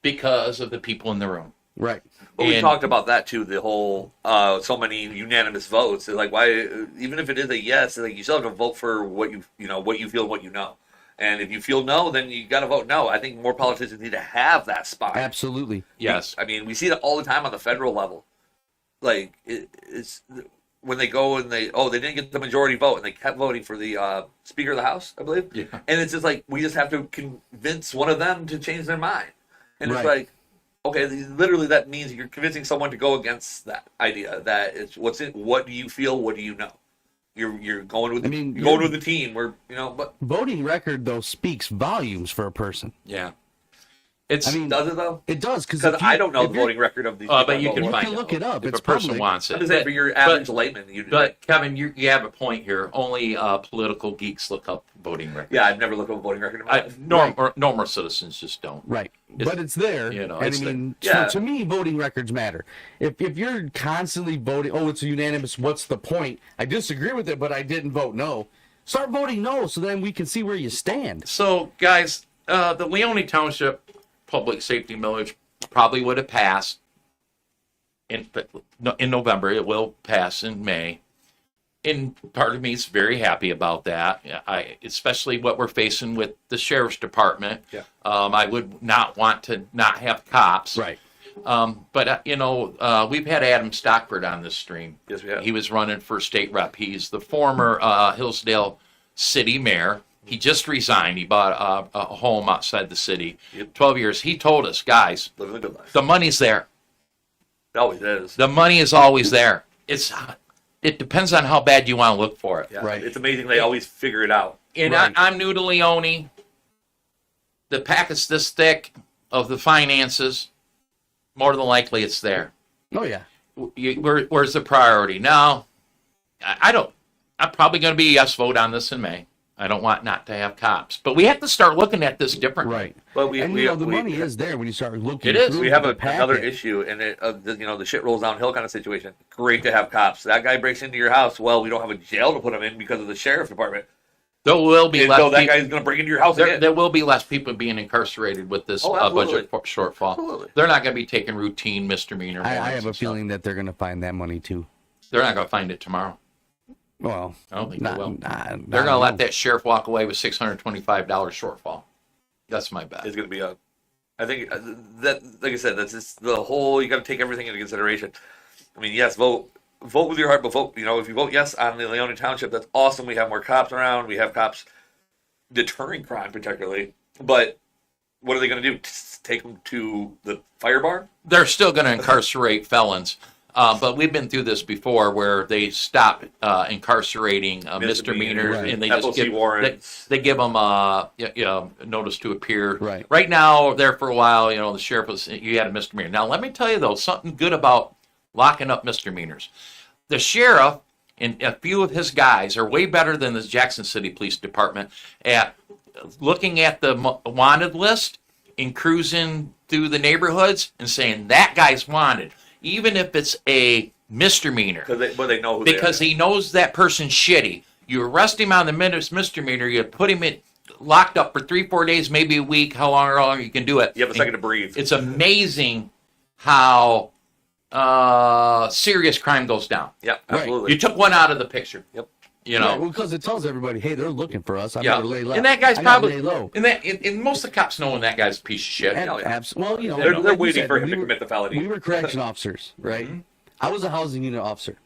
because of the people in the room.
Right.
But we
And-
talked about that too. The whole so many unanimous votes. It's like why, even if it is a yes, it's like you still have to vote for what what you feel and what you know. And if you feel no, then you got to vote no. I think more politicians need to have that spot.
Absolutely.
Yes.
I mean, we see that all the time on the federal level. Like it's when they go and they didn't get the majority vote and they kept voting for the Speaker of the House, I believe.
Yeah.
And it's just like we just have to convince one of them to change their mind. And it's
Right.
like, okay, literally that means you're convincing someone to go against that idea. That it's what do you feel? What do you know? You're going with you're going with the team. But
Voting record, though, speaks volumes for a person.
Yeah. It's,
I mean,
does it though?
It does,
Because I don't know the voting record of these.
but
people
you
that
can
vote.
find
look it up.
if
It's
a person
public.
wants it.
I'm just saying for your average layman.
But Kevin, you have a point here. Only political geeks look up voting records.
Yeah, I've never looked at a voting record in my life.
Normal citizens just don't.
Right. But it's there.
You know,
and
it's
I mean,
there.
to me, voting records matter. If you're constantly voting, it's a unanimous, what's the point? I disagree with it, but I didn't vote no. Start voting no so then we can see where you stand.
So, guys, the Leone Township Public Safety Millage probably would have passed in November. It will pass in May. And part of me is very happy about that. Especially what we're facing with the sheriff's department.
Yeah.
I would not want to not have cops.
Right.
But we've had Adam Stockford on this stream.
Yes, we have.
He was running for state rep. He's the former Hillsdale city mayor. He just resigned. He bought a home outside the city.
Yep.
12 years. He told us, guys,
Living a good life.
the money's there.
It always is.
The money is always there. It depends on how bad you want to look for it.
Yeah.
Right.
It's amazing they always figure it out.
And
Right.
I'm new to Leone. The packet's this thick of the finances. More than likely, it's there.
Oh, yeah.
Where's the priority? No, I don't. I'm probably going to be a yes vote on this in May. I don't want not to have cops. But we have to start looking at this differently.
Right.
But
The money is there when you start looking.
It is.
through
We have
the
another
packet.
issue, and the shit rolls downhill kind of situation. Great to have cops. That guy breaks into your house. Well, we don't have a jail to put him in because of the sheriff's department.
There will be
And
less
so that
people.
guy's going to break into your house again.
There will be less people being incarcerated with this
absolutely.
budget shortfall.
Absolutely.
They're not going to be taking routine misdemeanor
I
warrants
have a
and stuff.
feeling that they're going to find that money too.
They're not going to find it tomorrow.
Well,
I don't think
not,
they will.
not-
They're going to
not-
let that sheriff walk away with $625 shortfall. That's my bet.
It's going to be I think that, like I said, that's just the whole. You got to take everything into consideration. I mean, yes, vote vote with your heart, but vote. If you vote yes on the Leone Township, that's awesome. We have more cops around. We have cops deterring crime, particularly. But what are they going to do? Take them to the fire barn?
They're still going to incarcerate felons. But we've been through this before where they stop incarcerating misdemeanors
right.
and they
FOC
just give
warrants.
they give them notice to appear.
Right
now, there for a while, the sheriff was, you had a misdemeanor. Now, let me tell you, though, something good about locking up misdemeanors. The sheriff and a few of his guys are way better than the Jackson City Police Department at looking at the wanted list and cruising through the neighborhoods and saying, that guy's wanted. Even if it's a misdemeanor.
They know who
because
they are.
he knows that person's shitty. You arrest him on the misdemeanor, you put him locked up for 3-4 days, maybe a week, how long you can do it.
You have a second to breathe.
It's amazing how serious crime goes down.
Yeah, absolutely.
Right. You took one out of the picture.
Yep.
Well, because it tells everybody, hey, they're looking for us. I better lay low.
And that guy's
I gotta
probably
lay low.
and most of the cops know when that guy's a piece of shit.
Well,
They're
like you
waiting
said,
for him to commit the felony.
We were correction officers, right?
Mm-hmm.
I was a housing unit officer.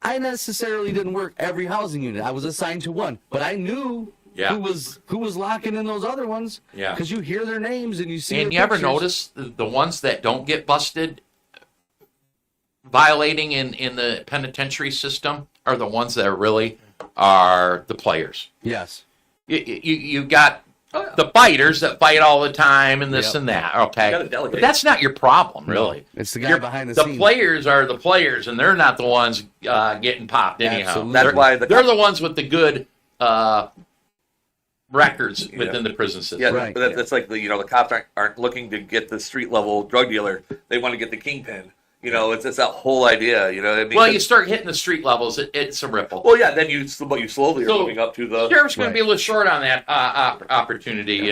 I necessarily didn't work every housing unit. I was assigned to one, but I knew who was locking in those other ones.
Yeah.
Because you hear their names and you see.
And
their
you ever
pictures.
notice the ones that don't get busted violating in the penitentiary system are the ones that really are the players.
Yes.
You got the fighters that fight all the time and this and that. Okay,
You gotta delegate.
but that's not your problem, really.
It's the guy behind the scenes.
The players are the players, and they're not the ones getting popped anyhow.
Absolutely.
That's why
They're the ones with the good records within the prison system.
Yeah,
Right.
but that's like the cops aren't looking to get the street level drug dealer. They want to get the kingpin. It's that whole idea. What I mean?
Well, you start hitting the street levels, it's a ripple.
Well, yeah. Then you slowly are
So,
moving up to the.
Sheriff's going to be a little short on that opportunity,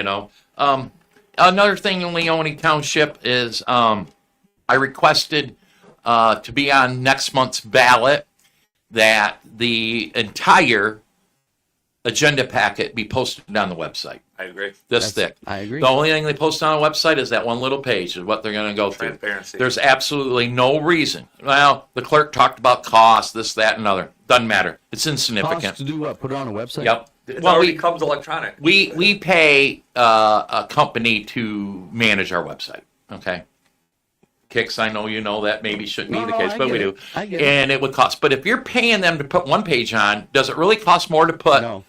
Another thing in Leone Township is I requested to be on next month's ballot that the entire agenda packet be posted on the website.
I agree.
This thick.
I agree.
The only thing they post on the website is that one little page is what they're going to go through.
Transparency.
There's absolutely no reason. Well, the clerk talked about cost, this, that, and other. Doesn't matter. It's insignificant.
Cost to do what? Put it on a website?
Yep.
It
Well,
already comes electronic.
we pay a company to manage our website. Okay. Kicks, I know you know that maybe shouldn't be the case, but we do.
I get it.
And it would cost. But if you're paying them to put one page on, does it really cost more to put
No.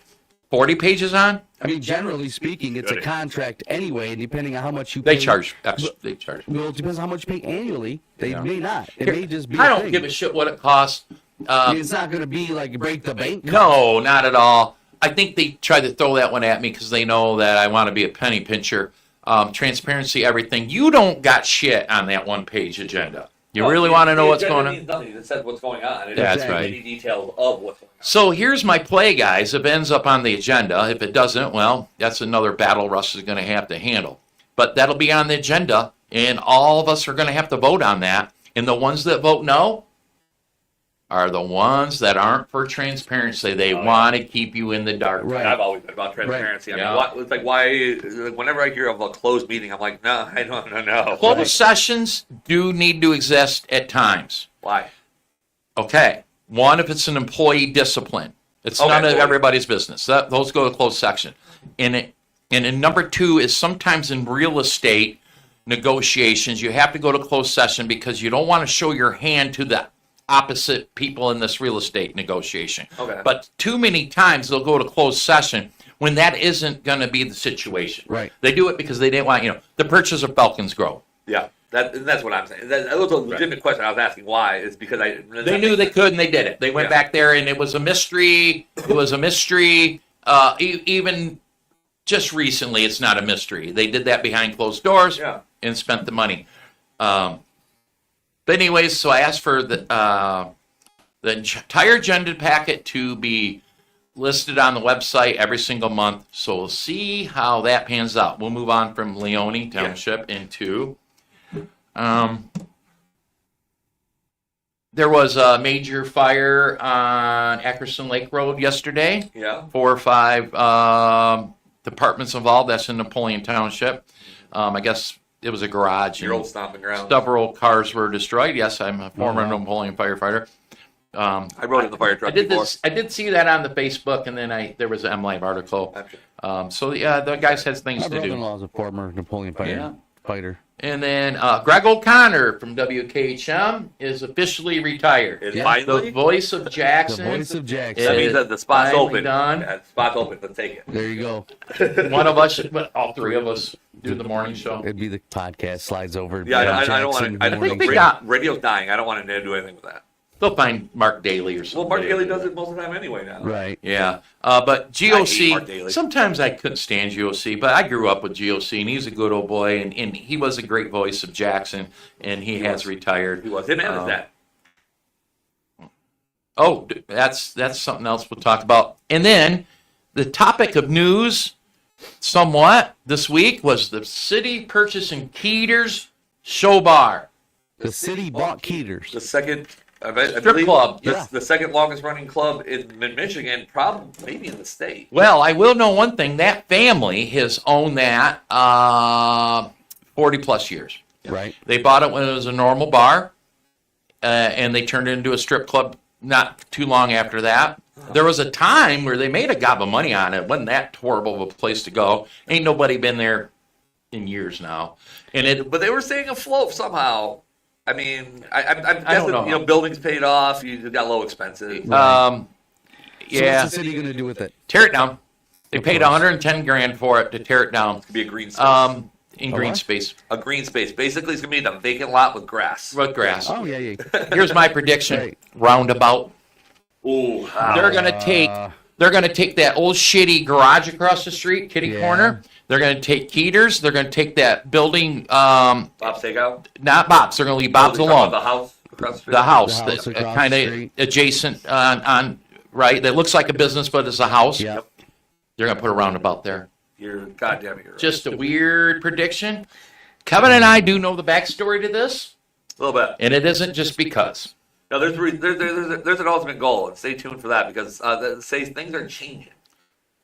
40 pages on?
I mean, generally speaking, it's a contract anyway, and depending on how much you
They
pay.
charge extra. They charge.
Well, it depends on how much you pay annually. They may not. It
Here,
may just be.
I
a
don't
thing.
give a shit what it costs.
I mean, it's not going to be like break the bank.
No, not at all. I think they tried to throw that one at me because they know that I want to be a penny pincher. Transparency, everything. You don't got shit on that one-page agenda. You really want to know what's going on?
Means nothing. It says what's going on. It
That's
doesn't
right.
Any details of what's going on.
So here's my play, guys. If it ends up on the agenda, if it doesn't, well, that's another battle Russ is going to have to handle. But that'll be on the agenda, and all of us are going to have to vote on that. And the ones that vote no are the ones that aren't for transparency. They want to keep you in the dark.
Right.
I've always been about transparency.
Right.
I mean, it's like why? Whenever I hear of a closed meeting, I'm like, no, I don't know.
Closed sessions do need to exist at times.
Why?
Okay. One, if it's an employee discipline, it's none of everybody's business. Those go to closed section. And then number two is sometimes in real estate negotiations, you have to go to closed session because you don't want to show your hand to the opposite people in this real estate negotiation.
Okay.
But too many times they'll go to closed session when that isn't going to be the situation.
Right.
They do it because they didn't want, the purchase of Falcons Grove.
Yeah, that's what I'm saying. That was a legitimate question. I was asking why. It's because
They knew they could, and they did it. They went back there, and it was a mystery. It was a mystery. Even just recently, it's not a mystery. They did that behind closed doors and spent the money. But anyways, so I asked for the entire agenda packet to be listed on the website every single month. So we'll see how that pans out. We'll move on from Leone Township into... there was a major fire on Ackerson Lake Road yesterday.
Yeah.
4 or 5 departments involved. That's in Napoleon Township. I guess it was a garage.
Your old stomping ground.
Several cars were destroyed. Yes, I'm a former Napoleon firefighter. I
rode in the fire truck
I did
before.
this. I did see that on the Facebook, and then there was an MLive article. So yeah, the guy has things
My
to do.
brother-in-law is a former Napoleon fighter.
And then Greg O'Connor from WKHM is officially retired.
Is
Yeah.
finally?
The voice of Jackson.
The voice of Jackson.
That means that the spot's
finally
open.
done.
Yeah, the spot's open. Let's take it.
There you go.
One of us, but all three of us, do the morning show.
It'd be the podcast slides over.
Yeah, I
Jackson
don't want to. I
think
think
they got-
radio's dying. I don't want to do anything with that.
They'll find Mark Daly or
Well,
something.
Mark Daly does it most of the time anyway now.
Right.
Yeah, but GOC,
Mark Daly.
sometimes I couldn't stand GOC, but I grew up with GOC, and he's a good old boy, and he was a great voice of Jackson, and he has retired.
He was him and his dad.
Oh, that's something else we'll talk about. And then the topic of news, somewhat, this week was the city purchasing Keeter's Show Bar.
The city bought Keeters.
The second, I believe,
Strip club.
The,
Yeah.
the second longest running club in Michigan, probably maybe in the state.
Well, I will know one thing. That family has owned that 40 plus years.
Right.
They bought it when it was a normal bar, and they turned it into a strip club not too long after that. There was a time where they made a gob of money on it. It wasn't that horrible of a place to go. Ain't nobody been there in years now. And it,
But they were staying afloat somehow. I mean, I'm
I don't
guessing,
know.
you know, buildings paid off. You got low expenses.
So
yeah,
what's the city going to do with it?
tear it down. They
Of
paid
course.
110 grand for it to tear it down.
Could be a green space.
In
A
green
what?
space.
A green space. Basically, it's gonna be a vacant lot with grass.
What grass?
Oh, yeah.
Here's my prediction.
Right.
Roundabout.
Ooh,
They're gonna take that old shitty garage across the street, kitty
Yeah.
corner. They're gonna take Keeter's. They're gonna take that building.
Bob's Takeout.
Not Bob's. They're gonna leave Bob's
Oh, they're talking
alone.
about the house across the street.
The house,
The house across
kind
the
of
street.
adjacent on right. That looks like a business, but it's a house.
Yeah.
They're gonna put a roundabout there.
You're goddamn it, you're right.
Just a weird prediction. Kevin and I do know the backstory to this,
a little bit.
and it isn't just because.
No, there's an ultimate goal, and stay tuned for that because things are changing.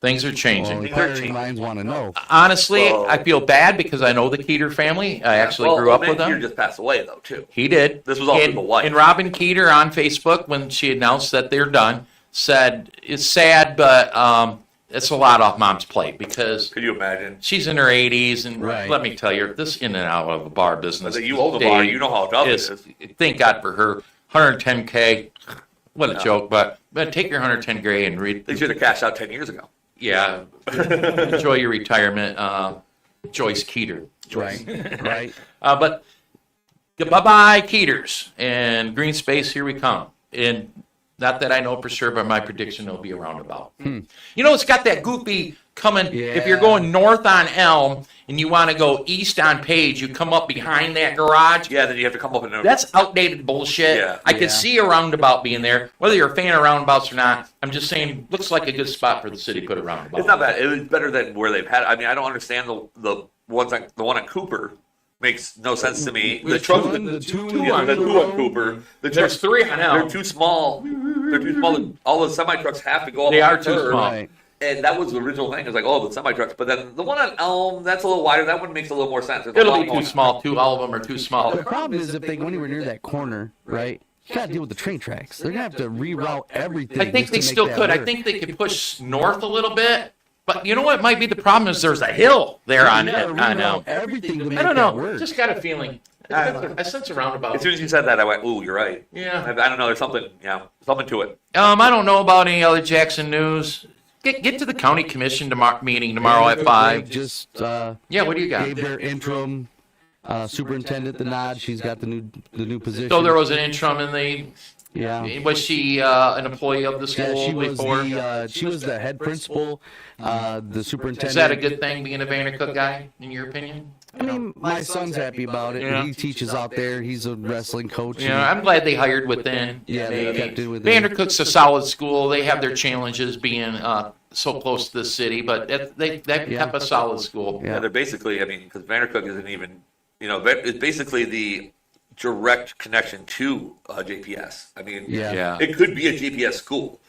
Things are
Well,
changing.
inquiring minds want to know.
Honestly,
Well-
I feel bad because I know the Keeter family. I actually grew up with
He
them.
just passed away though too.
He did.
This was all
and,
through the wife.
And Robin Keeter on Facebook, when she announced that they're done, said it's sad, but it's a lot off Mom's plate because
Could you imagine?
she's in her 80s, and
Right.
let me tell you, this in and out of the bar business.
That you own the bar,
today
you know how tough it
is.
is.
Thank God for her. 110K. What a joke, but take your 110K and read.
They should have cashed out 10 years ago.
Yeah, enjoy your retirement, Joyce Keeter.
Right. Right.
But bye-bye, Keeters. And green space, here we come. And not that I know for sure, but my prediction will be a roundabout. You know, it's got that goofy coming. If you're
Yeah.
going north on Elm and you want to go east on Page, you come up behind that garage.
Yeah, then you have to come up and
That's outdated bullshit.
Yeah.
I could
Yeah.
see a roundabouts being there. Whether you're a fan of roundabouts or not, I'm just saying, looks like a good spot for the city to put a roundabout.
It's not bad. It was better than where they've had it. I mean, I don't understand the one on Cooper. Makes no sense to me. The
Which
truck,
one?
the
The
two
two
on
on
Cooper. The
There's
trucks,
three on Elm.
they're too small. They're too small. All the semi trucks have to go up.
They
on
are
the
too
curb.
small.
Right.
And that was the original thing. It was like, oh, the semi trucks. But then the one on Elm, that's a little wider. That one makes a little more sense. There's a
It'll
lot
be
more-
too small, too. All of them are too small.
The problem is if they go anywhere near that corner, right? You got to deal with the train tracks. They're going to have to reroute everything.
I think
just
they
to make
still
that
could. I
work.
think they could push north a little bit. But you know what might be the problem is there's a hill there on
You gotta
Elm.
reroute everything to make
I don't
that
know.
work.
Just got a feeling. I sense a roundabout.
As soon as you said that, I went, ooh, you're right.
Yeah.
I don't know. There's something, something to it.
I don't know about any other Jackson news. Get to the county commission meeting tomorrow at 5.
Just
Yeah, what do you got?
gave their interim superintendent the nod. She's got the new position.
So there was an interim, and
yeah.
was she an employee of the
Yeah,
school before?
she was the head principal, the superintendent.
Is that a good thing, being a Vandercook guy, in your opinion?
I mean, my son's happy about it.
Yeah.
He teaches out there. He's a wrestling coach.
Yeah, I'm glad they hired within.
Yeah, they kept it within.
Vandercook's a solid school. They have their challenges being so close to the city, but they kept a solid school.
Yeah.
Yeah, they're basically, I mean, because Vandercook isn't even, it's basically the direct connection to JPS. I mean,
Yeah.
Yeah.
it could be a JPS school.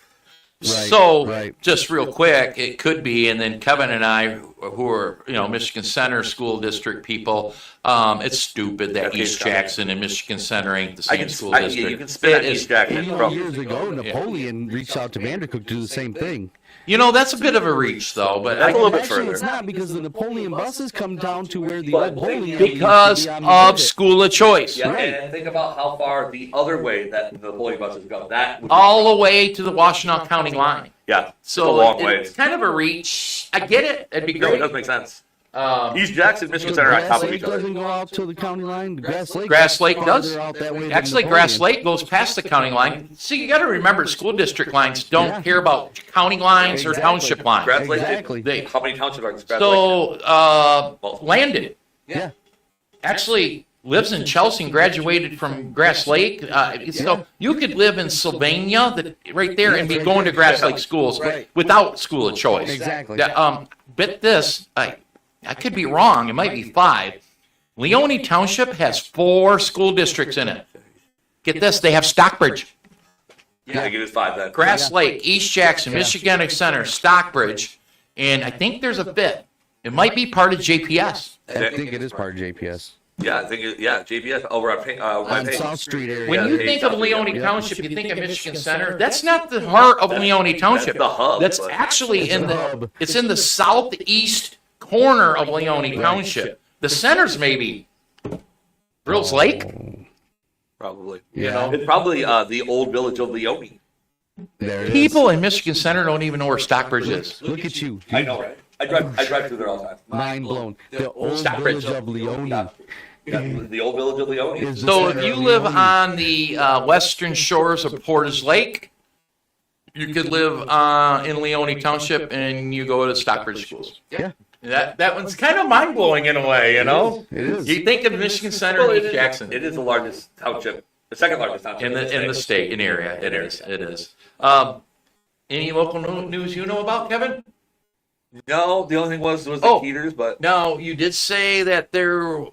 Right.
Just real quick, it could be, and then Kevin and I, who are, Michigan Center School District people, it's stupid that East Jackson and Michigan Center ain't the same school district.
You can spit on
It
East
is-
Jackson.
Years ago, Napoleon reached out to Vandercook to do the same thing.
That's a bit of a reach, though, but
That's a little bit
Actually,
further.
it's not because the Napoleon buses come down to where the old bowling alley used to
because
be on the
of
exit.
school of choice.
Yeah,
Right.
and think about how far the other way that the Holy buses go. That would be,
All the way to the Washtenaw County line.
yeah,
So
it's a long way.
it's kind of a reach. I get it. It'd be
No, it
great.
does make sense.
Um,
East Jackson, Michigan
So
Center are on
Grass
top of
Lake
each other.
doesn't go out to the county line.
Grass Lake
farther
does.
out that way than
Actually,
Napoleon.
Grass Lake goes past the county line. See, you got to remember, school district lines don't care about county lines or
Exactly.
township lines.
Grass Lake.
Exactly.
How many townships are in Grass Lake?
So, Landon
Yeah.
actually lives in Chelsea and graduated from Grass Lake. So you could live in Sylvania, right there, and be going to Grass Lake schools
Right.
without school of choice.
Exactly.
Bet this, I could be wrong. It might be 5. Leone Township has 4 school districts in it. Get this, they have Stockbridge,
Yeah, I think it is 5 then.
Grass Lake, East Jackson, Michiganic Center, Stockbridge, and I think there's a 5th. It might be part of JPS.
I think it is part of JPS.
Yeah, I think JPS over on
On
Page.
South Street area.
When you
Yeah,
think of
yeah.
Leone Township, you think of Michigan Center. That's not the heart of Leone Township.
the hub,
That's
but-
actually in
It's the
the,
hub.
it's in the southeast corner of Leone Township. The center's maybe Brills Lake.
Probably.
Yeah.
It's probably the old village of Leone.
There it is.
People in Michigan Center don't even know where Stockbridge is.
Look at you.
I know, right? I drive through there all the time.
Mind blown. The old
Stockbridge.
village of Leone
Yeah, the old village of Leone.
is the
So
center
if you
of
live
Leone.
on the western shores of Portage Lake, you could live in Leone Township and you go to Stockbridge schools.
Yeah.
That one's kind of mind blowing in a way,
It is.
You think of Michigan Center
Well,
and
it
East
is-
Jackson
It is the largest township, the second largest township
in the state, in area. It is. Any local news you know about, Kevin?
No, the only thing was the
Oh.
heaters, but
No, you did say that there.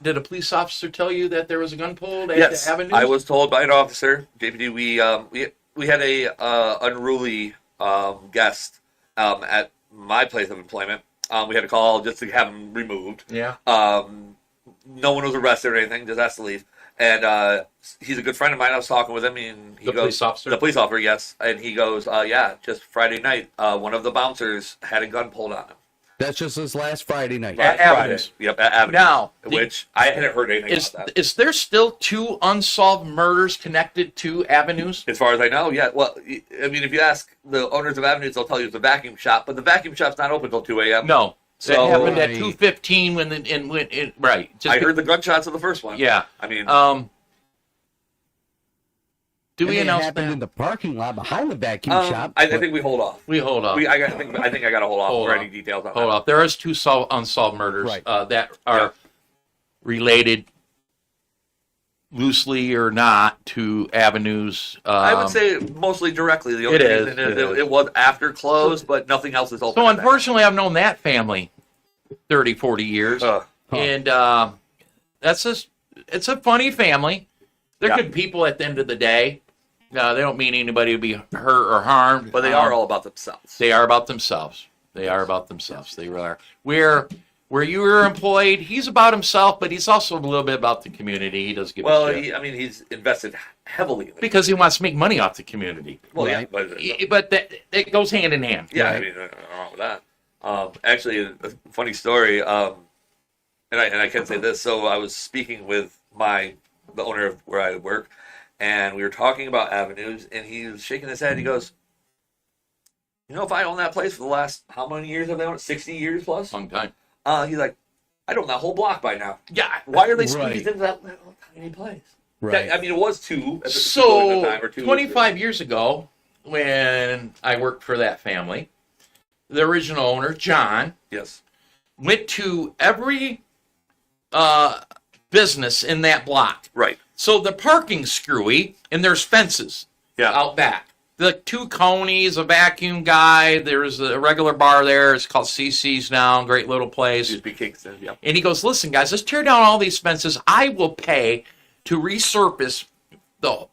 Did a police officer tell you that there was a gun pulled at
yes,
the Avenue?
I was told by an officer, JPD, we had a unruly guest at my place of employment. We had a call just to have him removed.
Yeah.
No one was arrested or anything, just asked to leave. And he's a good friend of mine. I was talking with him, and he
The
goes,
police officer?
The police officer, yes. And he goes, yeah, just Friday night, one of the bouncers had a gun pulled on him.
That's just this last Friday night.
At
Friday.
Avenues.
Yep, at Avenues.
Now,
which I hadn't heard anything about that.
Is there still 2 unsolved murders connected to Avenues?
As far as I know, yeah. Well, I mean, if you ask the owners of Avenues, they'll tell you it's a vacuum shop, but the vacuum shop's not open until 2 a.m.
No.
So-
That happened at
Right.
2:15 right. Just
I heard the gunshots of the first one.
Yeah.
I mean,
Do we
And it
announce
happened in
that?
the parking lot behind the vacuum shop.
I think we hold off.
We hold up.
I think I got to hold off
Hold
for
off.
any details on
Hold
that.
up. There is 2 unsolved murders
Right.
that are related loosely or not to Avenues.
I would say mostly directly. The only
It is,
reason
it is.
it was after close, but nothing else is open.
So
at that.
unfortunately, I've known that family 30, 40 years. And that's just, it's a funny family. They're
Yeah.
good people at the end of the day. They don't mean anybody to be hurt or harmed.
But they are all about themselves.
They are about themselves. They are about themselves. They really are. Where you were employed, he's about himself, but he's also a little bit about the community. He does give
Well,
a shit.
he's invested heavily in it.
Because he wants to make money off the community.
Well, yeah,
Right.
but
But that goes hand in hand.
yeah,
Right.
I mean, nothing wrong with that. Actually, a funny story, and I can say this. So I was speaking with the owner of where I work, and we were talking about Avenues, and he was shaking his head. He goes, if I own that place for the last, how many years have they owned it? 60 years plus?
Long time.
He's like, I'd own that whole block by now.
Yeah.
Why are they
Right.
squeezed into that little tiny place?
Right.
I mean, it was 2 at the
So,
time, or 2.
25 years ago, when I worked for that family, the original owner, John,
Yes.
went to every business in that block.
Right.
So the parking's screwy, and there's fences
Yeah.
out back. The 2 conies, a vacuum guy, there's a regular bar there. It's called CC's now, great little place.
Used to be Kingston. Yeah.
And he goes, listen, guys, let's tear down all these fences. I will pay to resurface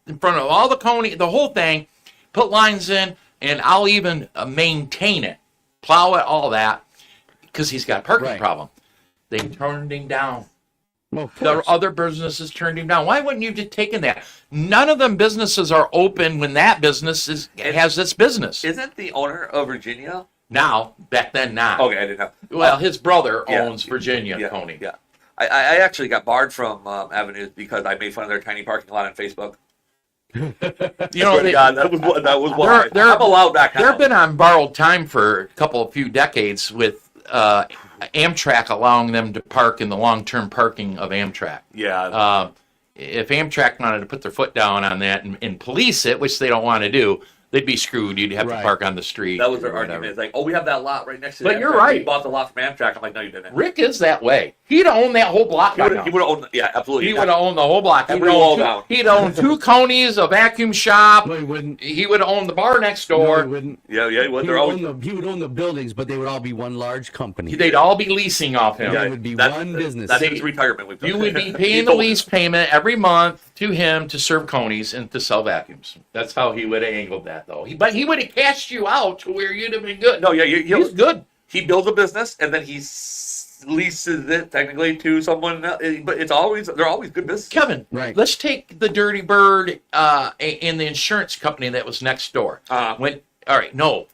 in front of all the coney, the whole thing, put lines in, and I'll even maintain it, plow it, all that, because he's got a parking
Right.
problem. They turned him down.
Well, of
The
course.
other businesses turned him down. Why wouldn't you have just taken that? None of them businesses are open when that business has its business.
Isn't the owner of Virginia?
Now, back then, not.
Okay, I didn't know.
Well, his brother
Yeah.
owns Virginia,
Yeah,
Tony.
yeah. I actually got barred from Avenues because I made fun of their tiny parking lot on Facebook.
You know,
Swear to God, that was why.
they're-
I'm allowed back now.
they've been on borrowed time for a few decades with Amtrak allowing them to park in the long-term parking of Amtrak.
Yeah.
If Amtrak wanted to put their foot down on that and police it, which they don't want to do, they'd be screwed. You'd have
Right.
to park on the street.
That was their
or whatever.
argument. It's like, oh, we have that lot right next to
But
Amtrak.
you're right.
We bought the lot from Amtrak. I'm like, no, you didn't.
Rick is that way. He'd own that whole block
He
by
would
now.
have owned, yeah, absolutely.
He would have owned the whole block.
He would own down.
He'd own 2 Coney's, a vacuum shop.
No, he wouldn't.
He would have owned the bar next
No,
door.
he wouldn't.
Yeah, he would.
He
They're
would,
always.
he would own the buildings, but they would all be one large company.
They'd all be leasing off him.
Yeah. It would be one business.
That's his retirement. We've done.
You would be
He
paying the
told
lease payment every month to him to serve Coney's and to sell vacuums. That's how he would have angled that, though. But he would have cashed you out to where you'd have been good.
No, yeah,
He's good.
he builds a business and then he leases it technically to someone else, but they're always good business.
Kevin,
Right.
let's take the Dirty Bird and the insurance company that was next door.
Uh-huh.
All right, no,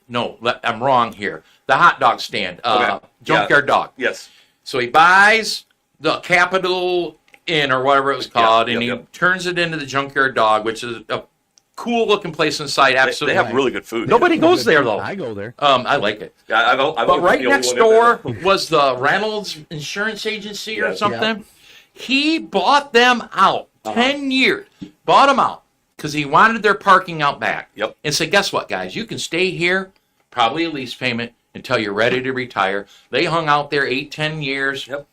I'm wrong here. The hot dog stand,
Okay.
Junkyard Dog.
Yes.
So he buys the Capitol Inn or whatever it was called, and he
yep.
turns it into the Junkyard Dog, which is a cool looking place inside.
They
Absolutely,
have really good food.
nobody goes there though.
I go there.
I like it.
Yeah, I've
But right
the only
next
one in
door
there.
was the Reynolds Insurance Agency or
Yeah.
something. He bought them out.
Uh-huh.
10 years. Bought them out because he wanted their parking out back.
Yep.
And said, guess what, guys? You can stay here, probably a lease payment, until you're ready to retire. They hung out there 8-10 years.
Yep.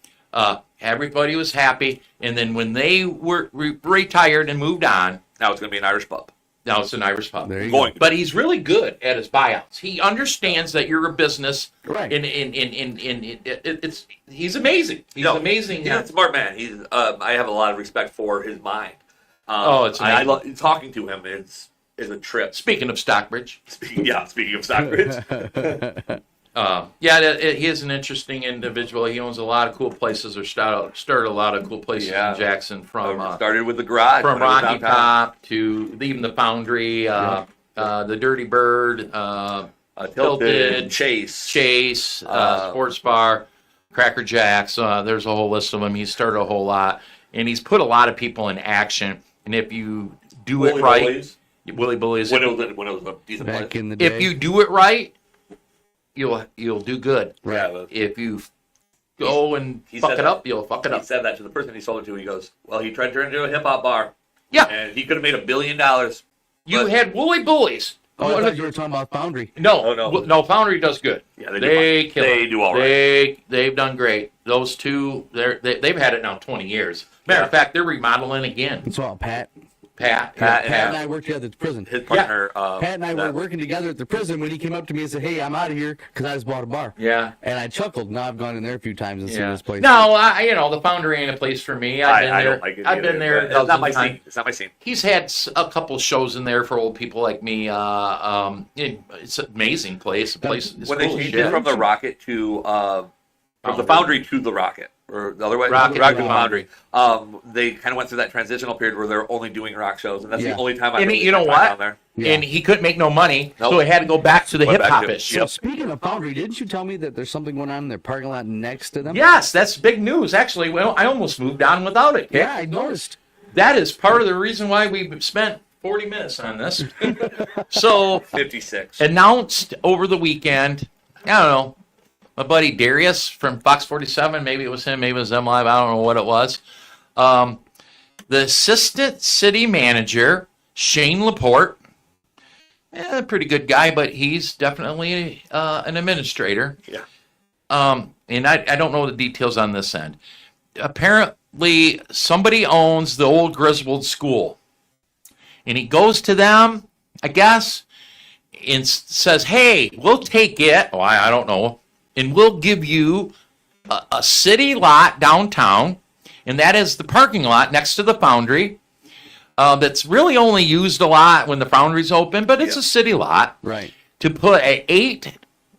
Everybody was happy. And then when they were retired and moved on,
Now it's going to be an Irish pub.
now it's an Irish pub.
There you
Going.
But he's really good at his buyouts. He understands that you're a business.
Right.
He's amazing. He's
No,
amazing.
He's a smart man. I have a lot of respect for his mind.
It's
I
amazing.
love talking to him. Is a trip.
Speaking of Stockbridge,
Speaking of Stockbridge,
he is an interesting individual. He owns a lot of cool places, or started a lot of cool places
Yeah.
in Jackson, from
started with the garage
from
when it was
Rocky
downtown.
Top to even the Foundry, the Dirty Bird,
Tilted, Chase.
Sports Bar, Cracker Jacks. There's a whole list of them. He's started a whole lot, and he's put a lot of people in action. And if you do
Willie
it right,
Bullies,
Willie Bullies.
when it was a decent
Back
place.
in the day.
If you do it right, you'll do good.
Yeah, but
If you go and
he
fuck
said
it
that.
up, you'll fuck it
he
up.
said that to the person he sold it to. He goes, "Well, he tried to turn it into a hip hop bar,
Yeah,
and he could have made $1 billion."
you
but-
had Woolly Bullies.
Oh, I thought you were talking about Foundry.
No,
Oh, no.
no, Foundry does good.
Yeah, they do
They
fine.
kill
They
it.
do all right.
They've done great. Those two, they've had it now 20 years. Matter of fact, they're remodeling again.
It's all Pat.
Pat,
Pat,
Pat and I worked together at the prison.
His partner,
Pat and I were
that-
working together at the prison when he came up to me and said, "Hey, I'm out of here because I just bought a bar."
Yeah.
And I chuckled. Now I've gone in there a few times and seen
Yeah.
this place.
No, the Foundry ain't a place for me. I've been
I
there.
don't like it.
I've been
either,
there.
but It's not my
dozens of times.
scene. It's not my scene.
He's had a couple shows in there for old people like me. It's an amazing place. The place is
When they
cool as
changed
shit.
it from the Rocket to from the Foundry to the Rocket, or the other way,
Rocket
to
to
the
Foundry.
they kind of went through that transitional period where they're only doing rock shows, and that's
Yeah.
the only time I.
And
really
you know
spent time
what?
down there.
Yeah.
And he couldn't make no money,
Nope.
so he had to go back to the
Went
hip
back to-
hopish.
So
Yep.
speaking of Foundry, didn't you tell me that there's something going on in their parking lot next to them?
Yes, that's big news. Actually, well, I almost moved on without it.
Yeah, I noticed.
That is part of the reason why we spent 40 minutes on this. So
56.
announced over the weekend. I don't know. My buddy Darius from Fox 47, maybe it was him, maybe it was M Live, I don't know what it was. The assistant city manager, Shane Laporte, pretty good guy, but he's definitely an administrator.
Yeah.
And I don't know the details on this end. Apparently, somebody owns the old Griswold School. And he goes to them, I guess, and says, hey, we'll take it. Oh, I don't know. And we'll give you a city lot downtown. And that is the parking lot next to the Foundry. That's really only used a lot when the Foundry's open, but it's
Yeah.
a city lot.
Right.
to put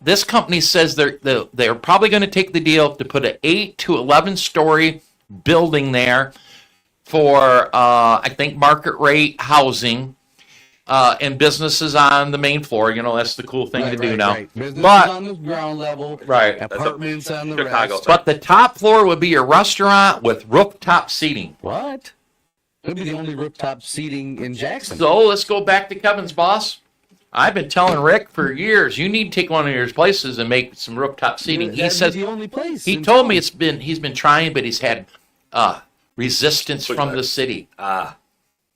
this company says they're probably going to take the deal to put an 8 to 11 story building there for, I think, market rate housing. And businesses on the main floor, that's the cool thing to do now.
Right. Businesses
But
on the ground level,
right,
apartments on the
Chicago.
rest.
but the top floor would be a restaurant with rooftop seating.
What? It'd be the only rooftop seating in Jackson.
So let's go back to Kevin's boss. I've been telling Rick for years, you need to take one of your places and make some rooftop seating. He
That'd
says
be the only place.
he
in
told
town.
me he's been trying, but he's had resistance from the city.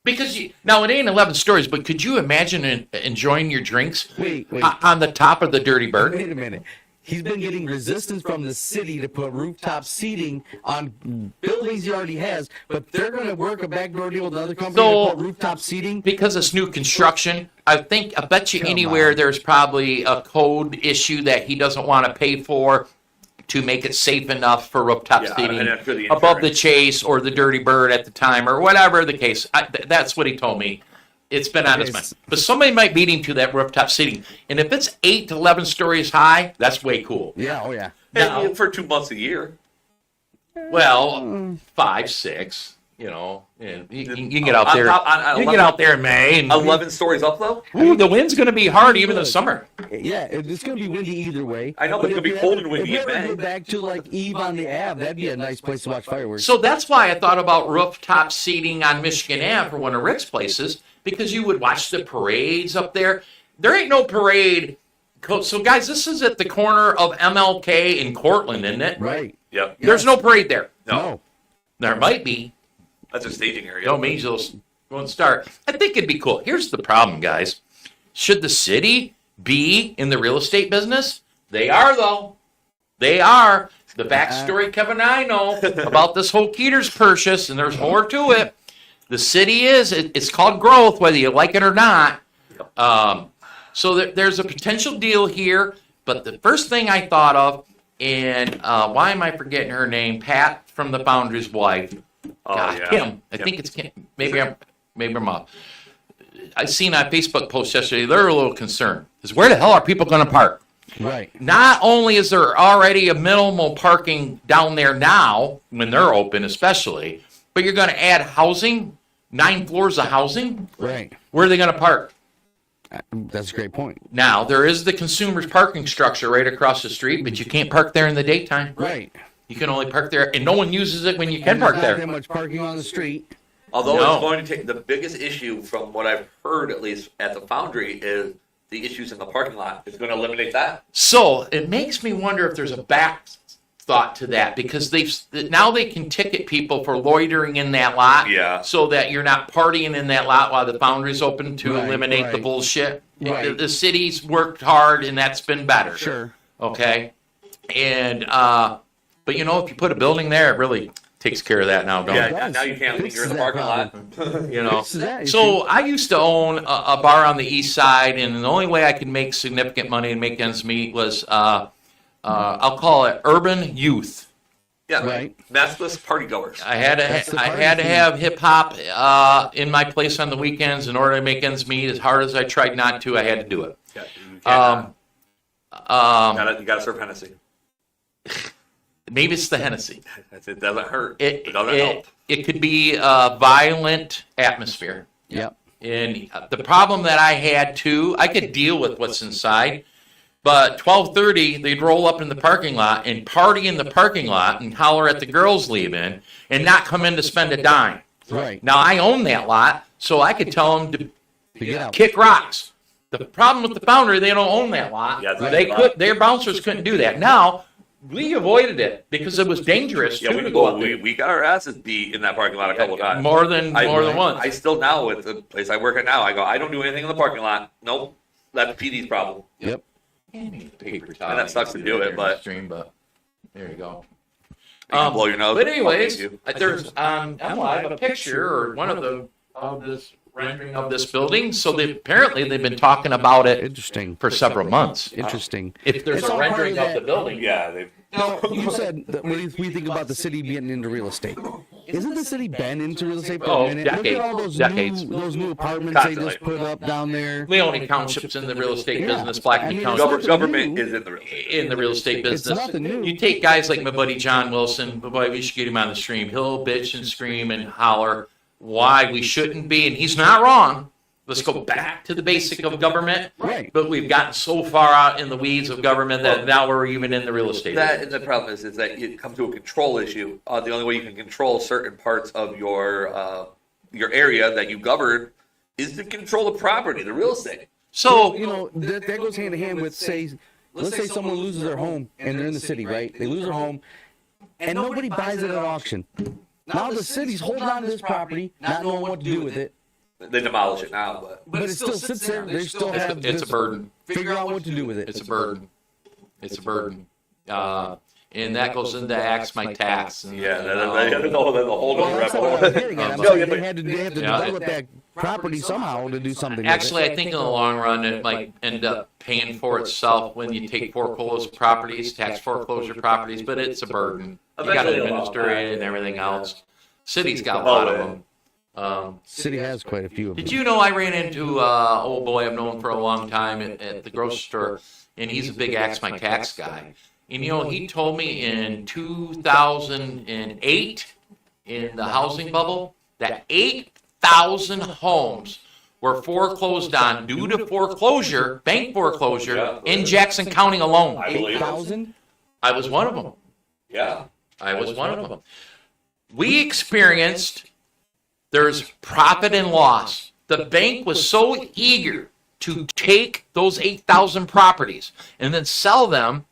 Because now it ain't 11 stories, but could you imagine enjoying your drinks
Wait.
on the top of the Dirty Bird?
Wait a minute. He's been getting resistance from the city to put rooftop seating on buildings he already has, but they're going to work a backdoor deal with another company
So-
to put rooftop seating.
Because it's new construction, I bet you
Come
anywhere
on.
there's probably a code issue that he doesn't want to pay for to make it safe enough for rooftop
Yeah,
seating
and for the
above the
insurance.
Chase or the Dirty Bird at the time or whatever the case. That's what he told me. It's been on his mind.
Yes.
But somebody might beat him to that rooftop seating. And if it's 8 to 11 stories high, that's way cool.
Yeah, oh yeah.
Now-
And for 2 months a year.
Well, 5, 6. And you can get out
On
there.
top- on
You can get out there in May. And,
11 stories up, though?
ooh, the wind's going to be hard even in the summer.
Yeah, it's going to be windy either way.
I know, but it's
if
gonna be
you
cold
ever-
and windy
If
in
you ever
May.
go back to like Eve on the Ave, that'd be a nice place to watch fireworks.
So that's why I thought about rooftop seating on Michigan Ave for one of Rick's places, because you would watch the parades up there. There ain't no parade. So, guys, this is at the corner of MLK and Cortland, isn't it?
Right.
Yep.
There's no parade there.
No.
There might be.
That's a staging area.
Don't mean you'll won't start. I think it'd be cool. Here's the problem, guys. Should the city be in the real estate business? They are, though. They are. The backstory Kevin and I know about this whole Keeters purchase, and there's more to it. The city is. It's called growth, whether you like it or not. So there's a potential deal here. But the first thing I thought of, and why am I forgetting her name? Pat from the Foundry's wife.
Oh,
God,
yeah.
Kim. I think it's Kim. Maybe I'm off. I seen a Facebook post yesterday. They're a little concerned. Is where the hell are people going to park?
Right.
Not only is there already a minimal parking down there now, when they're open especially, but you're going to add housing, 9 floors of housing.
Right.
Where are they going to park?
That's a great point.
Now, there is the consumer's parking structure right across the street, but you can't park there in the daytime.
Right.
You can only park there, and no one uses it when you can
And
park
there's not
there.
that much parking on the street.
Although
No.
it's going to take, the biggest issue from what I've heard, at least at the Foundry, is the issues in the parking lot. It's going to eliminate that.
So it makes me wonder if there's a back thought to that, because now they can ticket people for loitering in that lot.
Yeah.
So that you're not partying in that lot while the Foundry's open to
Right,
eliminate the
right.
bullshit.
Right.
The city's worked hard, and that's been better.
Sure.
Okay. And but if you put a building there, it really takes care of that now, don't it?
Yeah, now you can't leave. You're in the parking lot.
Fixes that issue.
So I used to own a bar on the east side, and the only way I could make significant money and make ends meet was I'll call it urban youth.
Yeah,
Right.
maskless partygoers.
I had
That's
to
the
I
party
had to
scene.
have hip hop in my place on the weekends in order to make ends meet. As hard as I tried not to, I had to do it.
Yeah, you can't,
Um,
you gotta serve Hennessy.
Maybe it's the Hennessy.
It doesn't hurt.
It
It doesn't help.
it could be a violent atmosphere.
Yep.
And the problem that I had too, I could deal with what's inside, but 12:30 they'd roll up in the parking lot and party in the parking lot and holler at the girls leaving and not come in to spend a dime.
Right.
Now I own that lot, so I could tell them to
To get out.
kick rocks. The problem with the Foundry, they don't own that lot.
Yeah,
They their bouncers couldn't do that. Now we avoided it because it was dangerous
Yeah,
too to go out
we,
there.
we got our asses beat in that parking lot a couple of times.
More than once.
I still now with the place I work at now, I go, I don't do anything in the parking lot. Nope. That's PD's problem.
Yep.
Paper
And that sucks to do it, but-
Stream, but there you go.
You can blow your nose.
But anyways,
You.
there's on live a picture or one of this rendering of this building. So apparently they've been talking about it
Interesting.
for several months.
Interesting.
If there's
It's
a
all part
rendering
of
of the
that-
building,
Yeah, they've
Now, you said, that what do we think about the city getting into real estate? Isn't the city been into real estate for
Oh,
a minute? Look
decades.
at all those
Decades.
new apartments
Constantly.
they just put up down there.
Leone Township's in the real estate
Yeah.
business. Blackney
I mean,
Township
it's nothing
Government
new.
is in the real estate.
in the real estate
It's
business.
nothing new.
You take guys like my buddy John Wilson, boy, we should get him on the stream. He'll bitch and scream and holler why we shouldn't be, and he's not wrong. Let's go back to the basic of government.
Right.
But we've gotten so far out in the weeds of government that now we're even in the real estate.
That and the problem is that you come to a control issue. The only way you can control certain parts of your area that you govern is to control the property, the real estate.
So,
You know, that goes hand in hand with, let's say someone loses their home and they're in the city, right? They lose their home and nobody buys it at auction. Now the city's holding on to this property, not knowing what to do with it.
They demolish it now,
But it still sits there. They still have
it's a
this-
burden.
Figure out what to do with it.
It's a burden. It's a burden. And that goes into axe my tax. And,
yeah,
you
that's
know,
a whole
Well,
other
that's what I was
rebel.
getting at. I'm
No,
saying
yeah,
they
but-
had to
Yeah.
develop that property somehow to do something.
Actually, I think in the long run, it might end up paying for itself when you take foreclosed properties, tax foreclosure properties, but it's a burden. You got to
Eventually it'll
administer
all
it and everything else. City's got a
Oh,
lot of
yeah.
them.
City has quite a few of them.
Did you know I ran into old boy I've known for a long time at the grocery store, and he's a big Axe My Tax guy. And you know, he told me in 2008, in the housing bubble, that 8,000 homes were foreclosed on due to foreclosure, bank foreclosure, in Jackson County alone.
I believe it.
8,000?
I was one of them.
Yeah.
I was one of them. We experienced there's profit and loss. The bank was so eager to take those 8,000 properties and then sell them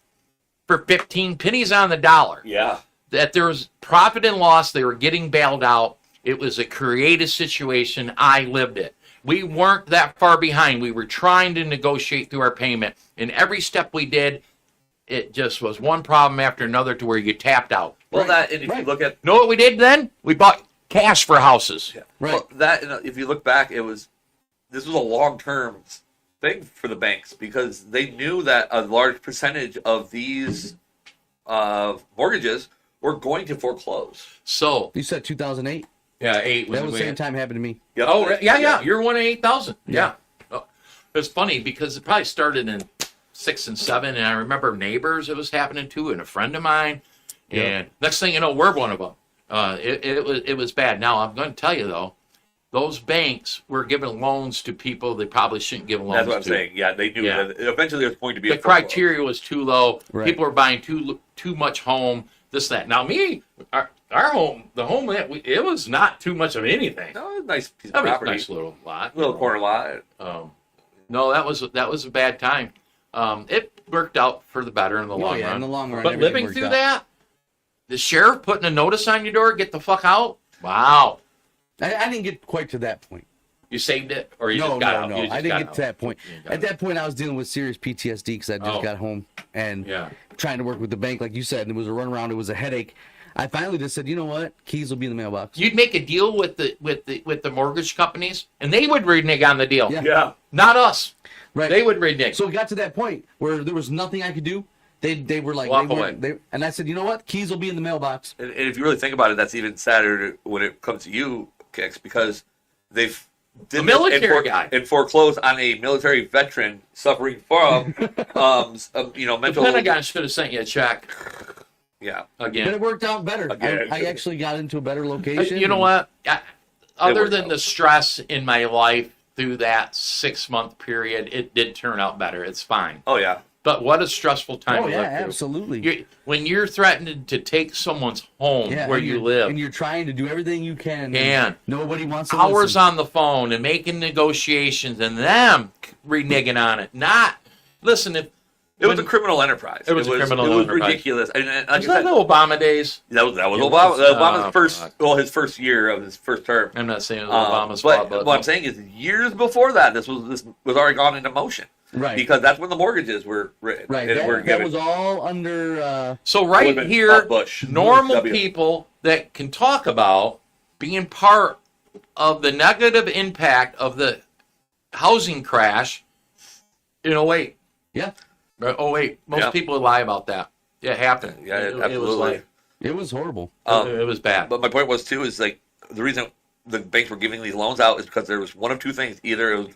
for 15 pennies on the dollar
Yeah.
that there was profit and loss. They were getting bailed out. It was a creative situation. I lived it. We weren't that far behind. We were trying to negotiate through our payment. And every step we did, it just was one problem after another to where you tapped out.
Well,
Right.
that and if you
Right.
look at
Know what we did then? We bought cash for houses.
Right.
well, that and if you look back, this was a long term thing for the banks because they knew that a large percentage of these mortgages were going to foreclose.
So,
You said 2008?
yeah, 8 was
That was the
when-
same time happened to me.
Yep.
Oh, yeah. You're one of 8,000.
Yeah.
Yeah. Oh, it's funny because it probably started in 6 and 7, and I remember neighbors it was happening to, and a friend of mine.
Yeah.
And next thing you know, we're one of them. It was bad. Now I'm going to tell you though, those banks were giving loans to people they probably shouldn't give loans
That's what I'm
to.
saying. Yeah, they knew
Yeah.
that eventually there was going to be
The
a foreclosure.
criteria was too low.
Right.
People were buying too much home. This that. Now our home, the home that it was not too much of anything.
No, it was a nice piece of
That was a
property.
nice little lot.
Little corner lot.
No, that was a bad time. It worked out for the better in the long
yeah,
run.
in the long run,
But
everything
living
worked
through
out.
that, the sheriff putting a notice on your door, get the fuck out. Wow,
I didn't get quite to that point.
you saved it, or you
No,
just got
no,
out.
no.
You just
I didn't
got
get to that point.
You got
At that point, I was dealing with serious PTSD because I just
Oh.
got home and
Yeah.
trying to work with the bank, like you said. And it was a runaround. It was a headache. I finally just said, you know what? Keys will be in the mailbox.
You'd make a deal with the mortgage companies, and they would renege on the deal.
Yeah.
Yeah.
Not us.
Right.
They would renege.
So it got to that point where there was nothing I could do. They were like,
Walk
they
away.
weren't- they, and I said, you know what? Keys will be in the mailbox.
And if you really think about it, that's even sadder when it comes to you, Kix, because they've did
A military guy.
and foreclosed on a military veteran suffering from,
the
mental.
Pentagon should have sent you a check
Yeah.
But
again.
it worked out better.
Again.
I actually got into a better location.
You know what? Other
worked
than
out.
the stress in my life through that 6-month period, it did turn out better. It's fine.
Oh yeah.
But what a stressful time
Oh
to
yeah,
live through.
absolutely.
When you're threatened to take someone's home
Yeah,
where
and
you
you're-
live,
and you're trying to do everything you can.
And
and nobody wants to
hours
listen.
on the phone and making negotiations and them reneging on it. Not listen. If
It was a criminal enterprise.
It was a criminal
It was
enterprise.
ridiculous. And like
was
I
that
said,
the Obama days?
that was
It
Obama.
was,
Obama's
fuck.
his first year of his first term.
I'm not saying it was Obama's
but
fault, but
what I'm saying is, years before that, this was already gone into motion.
Right.
Because that's when the mortgages were written.
Right.
And were
That
given.
was all under.
so
Would've
right
been
here,
Bush.
normal
W.
people that can talk about being part of the negative impact of the housing crash in '08.
Yeah.
Oh wait, most
Yeah.
people lie about that. It happened.
Yeah,
it was
absolutely.
like
It was horrible.
It was bad.
But my point was too is like the reason the banks were giving these loans out is because there was one of two things: either it was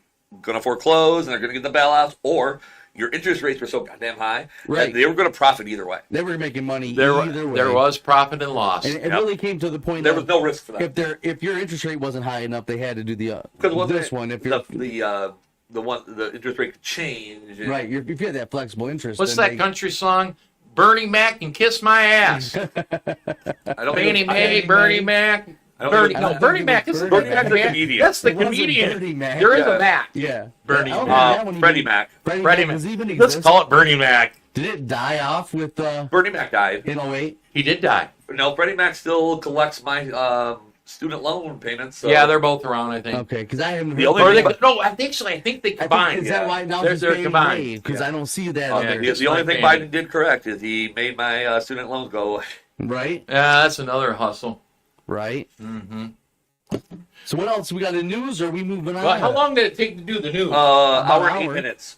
going to foreclose and they're going to get the bailouts, or your interest rates were so goddamn high that they were going to profit either way.
They were making money
There
either way.
There was profit and loss.
And it really came to the point
There
that
was no risk for that.
if your interest rate wasn't high enough, they had to do the
Because
one. If you're
the interest rate could change.
right, if you had that flexible interest.
What's
then
that country song? Bernie Mac can kiss my ass.
I don't
Fannie
think
Mae, Bernie Mac.
Bernie
Mac is
Bernie
Mac's a comedian.
That's the
It wasn't
comedian.
Bernie Mac.
There is
Yeah.
a Mac.
Yeah,
Bernie
I don't
Mac.
know that one
Freddie
even-
Mac.
Freddie
Freddie
Mac does
Mac.
even
Let's
exist.
call it Bernie Mac.
Did it die off with
Bernie Mac died.
in 08?
He did die.
No, Freddie Mac still collects my student loan payments. So.
Yeah, they're both around, I think.
Okay, because I haven't
The
heard.
only
Or
thing-
no, I think they combined.
Is that why now
They're-
he's
they're
paying
combined.
Because I don't see that
Yeah,
other.
The only thing
my
Biden did correct is he made my student loans go away.
Right,
Yeah, that's another hustle.
right.
Mm-hmm.
So what else? We got the news, or are we moving on?
Well, how long did it take to do the news?
Hour
an
and 8
hour.
minutes.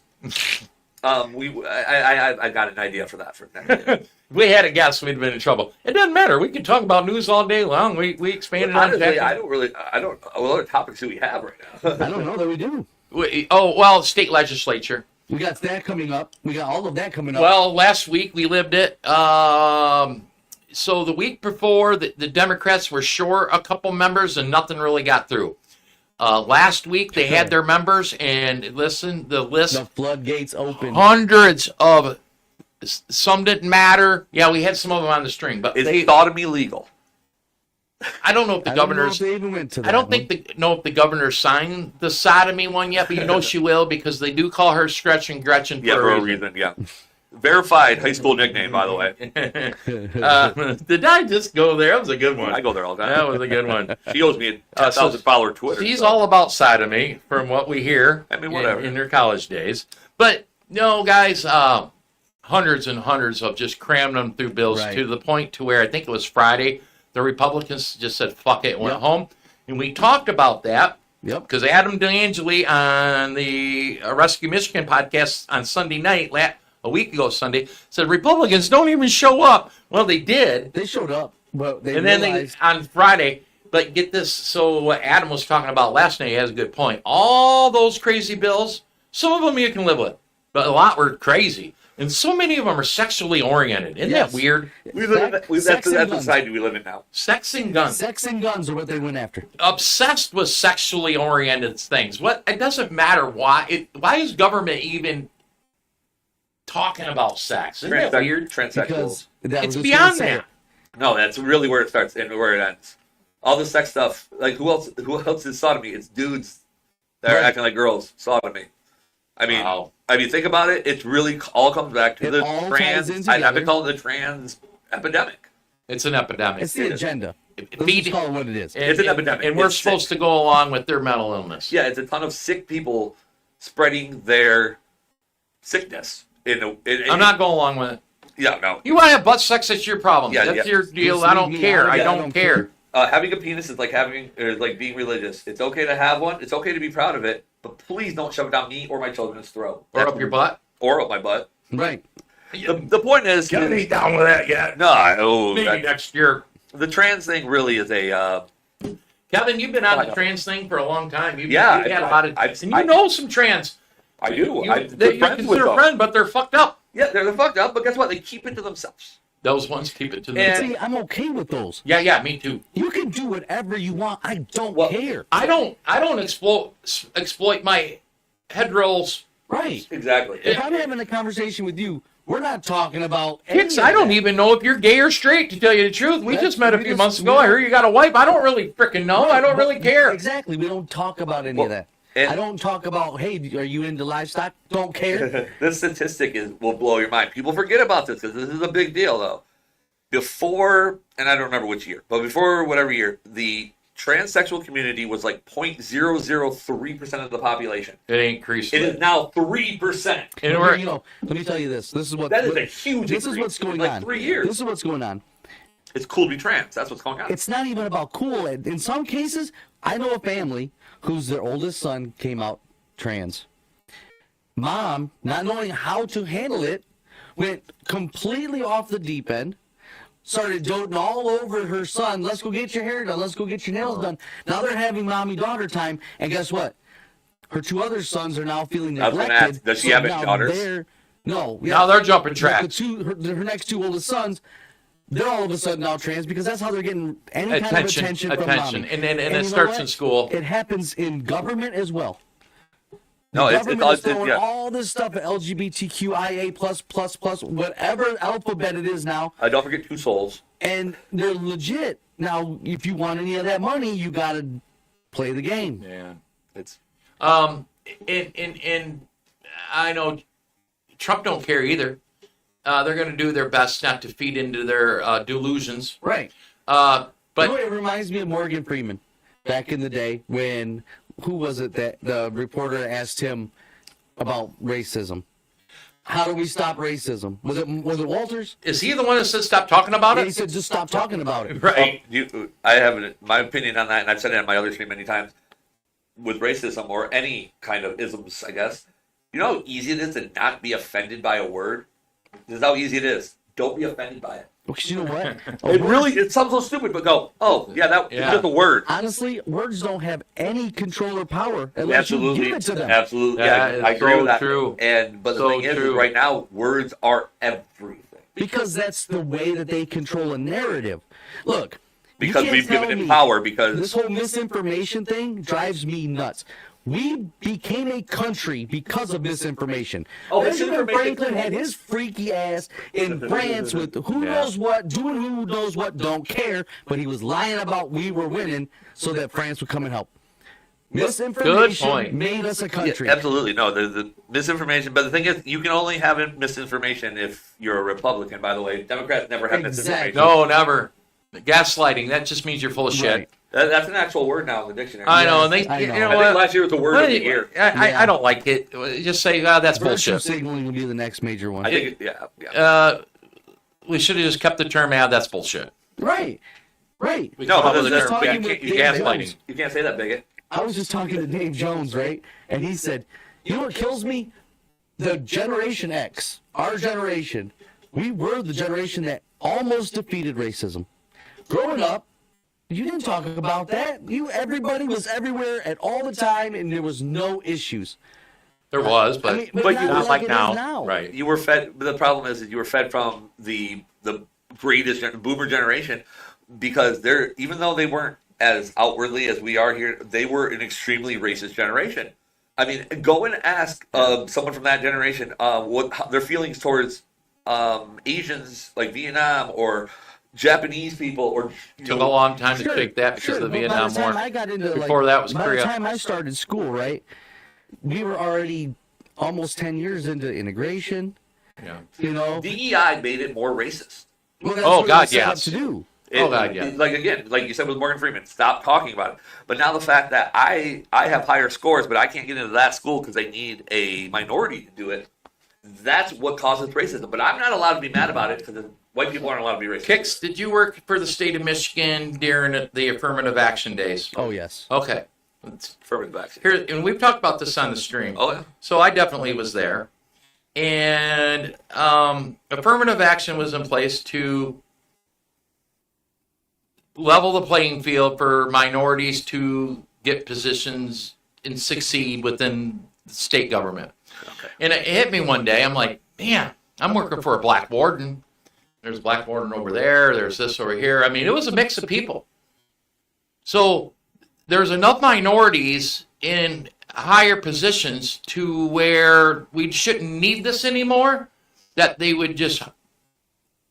I got an idea for that for next year.
If we had a guess, we'd have been in trouble. It doesn't matter. We can talk about news all day long. We expanded on
Honestly,
that.
what other topics do we have right now?
I don't know that we do.
State legislature.
We got that coming up. We got all of that coming up.
Well, last week we lived it. So the week before, the Democrats were short a couple members and nothing really got through. Last week they had their members, and listen, the list,
the floodgates open.
hundreds of, some didn't matter. Yeah, we had some of them on the string, but
Is sodomy legal?
I don't know if the
I don't know
governor's.
if they even went to that
I don't
one.
think know if the governor signed the sodomy one yet, but you know she will because they do call her Gretchen for
Yeah, for
a
a
reason.
reason. Yeah, verified high school nickname, by the way.
Did I just go there? That was a good one.
I go there all the
That
time.
was a good one.
She owes me a 10,000 follower Twitter.
She's
so.
all about sodomy, from what we hear.
I mean, whatever.
in her college days. But no, guys, hundreds and hundreds of just crammed them through bills
Right.
to the point to where I think it was Friday, the Republicans just said "fuck it," and went
Yep.
home, and we talked about that.
Yep.
Because Adam DeAngeli on the Rescue Michigan podcast on Sunday night, a week ago Sunday, said Republicans don't even show up. Well, they did.
They showed up, but they
And then
realized
on Friday, but get this, so what Adam was talking about last night, he has a good point. All those crazy bills, some of them you can live with, but a lot were crazy. And so many of them are sexually oriented. Isn't
Yes.
that weird?
That's
sex
the
and guns.
society we live in now.
Sex and guns.
Sex and guns are what they went after.
Obsessed with sexually oriented things. What? It doesn't matter why. Why is government even talking about sex? Isn't that weird?
Transsexuals.
Because that
It's
was just
beyond
gonna say
that.
No, that's really where it starts and where it ends. All the sex stuff, like who else is sodomy? It's dudes that are
Right.
acting like girls. Sodomy.
Wow.
I mean, think about it. It's really all comes back to
It
the
all
trans.
ties in
I've been
together.
calling it the trans epidemic.
It's an epidemic.
It's the agenda. Let's
Feed-
just call it what it is.
It's an epidemic.
And we're
It's
supposed to go along with their mental illness.
Yeah, it's a ton of sick people spreading their sickness.
I'm not going along with it.
Yeah, no.
You want to have butt sex? That's your problem.
Yeah,
That's
yeah.
your deal.
Just
I don't
leave me
care.
out of
I
it.
don't care.
Having a penis is like being religious. It's okay to have one. It's okay to be proud of it, but please don't shove it down me or my children's throat.
Or up your butt.
Or up my butt.
Right.
The point is,
Kevin ain't down with that yet.
no,
Maybe next year.
the trans thing really is a.
Kevin, you've been on the trans thing for a long time. You've
Yeah,
had a lot of,
and
you know some trans.
I do.
You,
I'm
they, you
friends with
consider
them.
friend, but they're fucked up.
Yeah, they're fucked up, but guess what? They keep it to themselves.
Those ones keep it to
And-
themselves.
See, I'm okay with those.
Yeah, me too.
You can do whatever you want. I don't
Well,
care.
I don't exploit my head rolls.
Right.
Exactly.
If I'm having a conversation with you, we're not talking about any
Kicks,
of
I don't
that.
even know if you're gay or straight, to tell you the truth. We just met a
we
few
just-
months ago. I heard you got a wife. I don't really freaking know. I don't
But-
really care.
Exactly. We don't talk about any
Well,
of that.
and-
I don't talk about, hey, are you into livestock? Don't care.
This statistic will blow your mind. People forget about this because this is a big deal, though. Before, and I don't remember which year, but before whatever year, the transsexual community was like 0.003% of the population.
It increased.
It is now 3%.
And
Well,
we're,
let me tell you this. This is what
That is a huge
This is
increase
what's going
in like
on.
3 years.
This is what's going on.
It's cool to be trans. That's what's going on.
It's not even about cool. In some cases, I know a family whose their oldest son came out trans. Mom, not knowing how to handle it, went completely off the deep end, started doting all over her son. Let's go get your hair done. Let's go get your nails done. Now they're having mommy-daughter time, and guess what? Her 2 other sons are now feeling
I was gonna
neglected.
ask, does she have any
now
daughters?
No.
Now they're jumping track.
Her next 2 oldest sons, they're all of a sudden now trans because that's how they're getting any kind of attention from mommy.
And
you
it
know
starts
what?
in school.
It happens in government as well.
No,
The
it's
government is throwing
yeah.
all this stuff at LGBTQIA plus, whatever alphabet it is now,
Don't forget 2 souls.
and they're legit. Now, if you want any of that money, you got to play the game.
Yeah.
It's
And I know Trump don't care either. They're going to do their best not to feed into their delusions.
Right.
But
You know, it reminds me of Morgan Freeman back in the day when, who was it that the reporter asked him about racism? How do we stop racism? Was it Walters?
is he the one that said stop talking about
Yeah, he
it?
said just stop talking about it.
Right.
I have my opinion on that, and I've said it on my other stream many times. With racism or any kind of isms, I guess, you know how easy it is to not be offended by a word? This is how easy it is. Don't be offended by it.
Because you know what?
It sounds so stupid, but go, oh, yeah, it's just a word.
Honestly, words don't have any control or power unless you give it to them.
Absolutely.
That
Yeah,
is
I agree
so
with that.
true.
But the
So
thing is
true.
right now, words are everything.
Because that's the way that they control a narrative. Look. you
Because
can't
we've
tell
given
me
it power, because
this whole misinformation thing drives me nuts. We became a country because of misinformation.
Oh,
Benjamin
misinformation.
Franklin had his freaky ass in France with who knows what, doing who knows what, don't care, but he was lying about we were winning so that France would come and help. Misinformation
point.
made us a country.
Yeah, absolutely. No, the misinformation. But the thing is, you can only have misinformation if you're a Republican, by the way. Democrats never have
Exactly.
misinformation.
No, never. Gaslighting. That just means you're full of shit.
Right.
That's an actual word now in the dictionary.
I know. And
Yes,
they,
I
you
know.
know
I think
what?
last year was the word of the year.
I don't like it. Just say, that's
Virtue
bullshit.
signaling will be the next major one.
I think, yeah.
We should have just kept the term, that's bullshit.
Right. Right.
We
No,
come up
but
with a
that's
term,
talking
you
with Dave
gaslighting.
Jones.
You can't say that, bigot.
I was just talking to Dave Jones, right? And he said, you know what kills me? The Generation X, our generation, we were the generation that almost defeated racism. Growing up, you didn't talk about that. Everybody was everywhere at all the time, and there was no issues.
There was, but,
I mean,
but
not like
it is
now. Right.
You were fed. But the problem is that you were fed from the greatest boomer generation, because even though they weren't as outwardly as we are here, they were an extremely racist generation. I mean, go and ask someone from that generation what their feelings towards Asians, like Vietnam, or Japanese people, or
Took a long time to shake that because of the
But
Vietnam
by the time
War.
I got into,
Before that was
by
Korea.
the time I started school, right, we were already almost 10 years into integration.
Yeah.
You know,
DEI made it more racist.
well, that's
Oh,
what it
God,
was set up
yes.
to do.
God, yeah.
Like again, like you said with Morgan Freeman, stop talking about it. But now the fact that I have higher scores, but I can't get into that school because they need a minority to do it, that's what causes racism. But I'm not allowed to be mad about it because white people aren't allowed to be racist.
Kix, did you work for the state of Michigan during the affirmative action days?
Oh, yes.
Okay.
Affirmative action.
Here, and we've talked about this on the stream.
Oh yeah.
So I definitely was there. And affirmative action was in place to level the playing field for minorities to get positions and succeed within the state government.
Okay.
And it hit me one day. I'm like, man, I'm working for a black warden. There's a black warden over there. There's this over here. I mean, it was a mix of people. So there's enough minorities in higher positions to where we shouldn't need this anymore, that they would just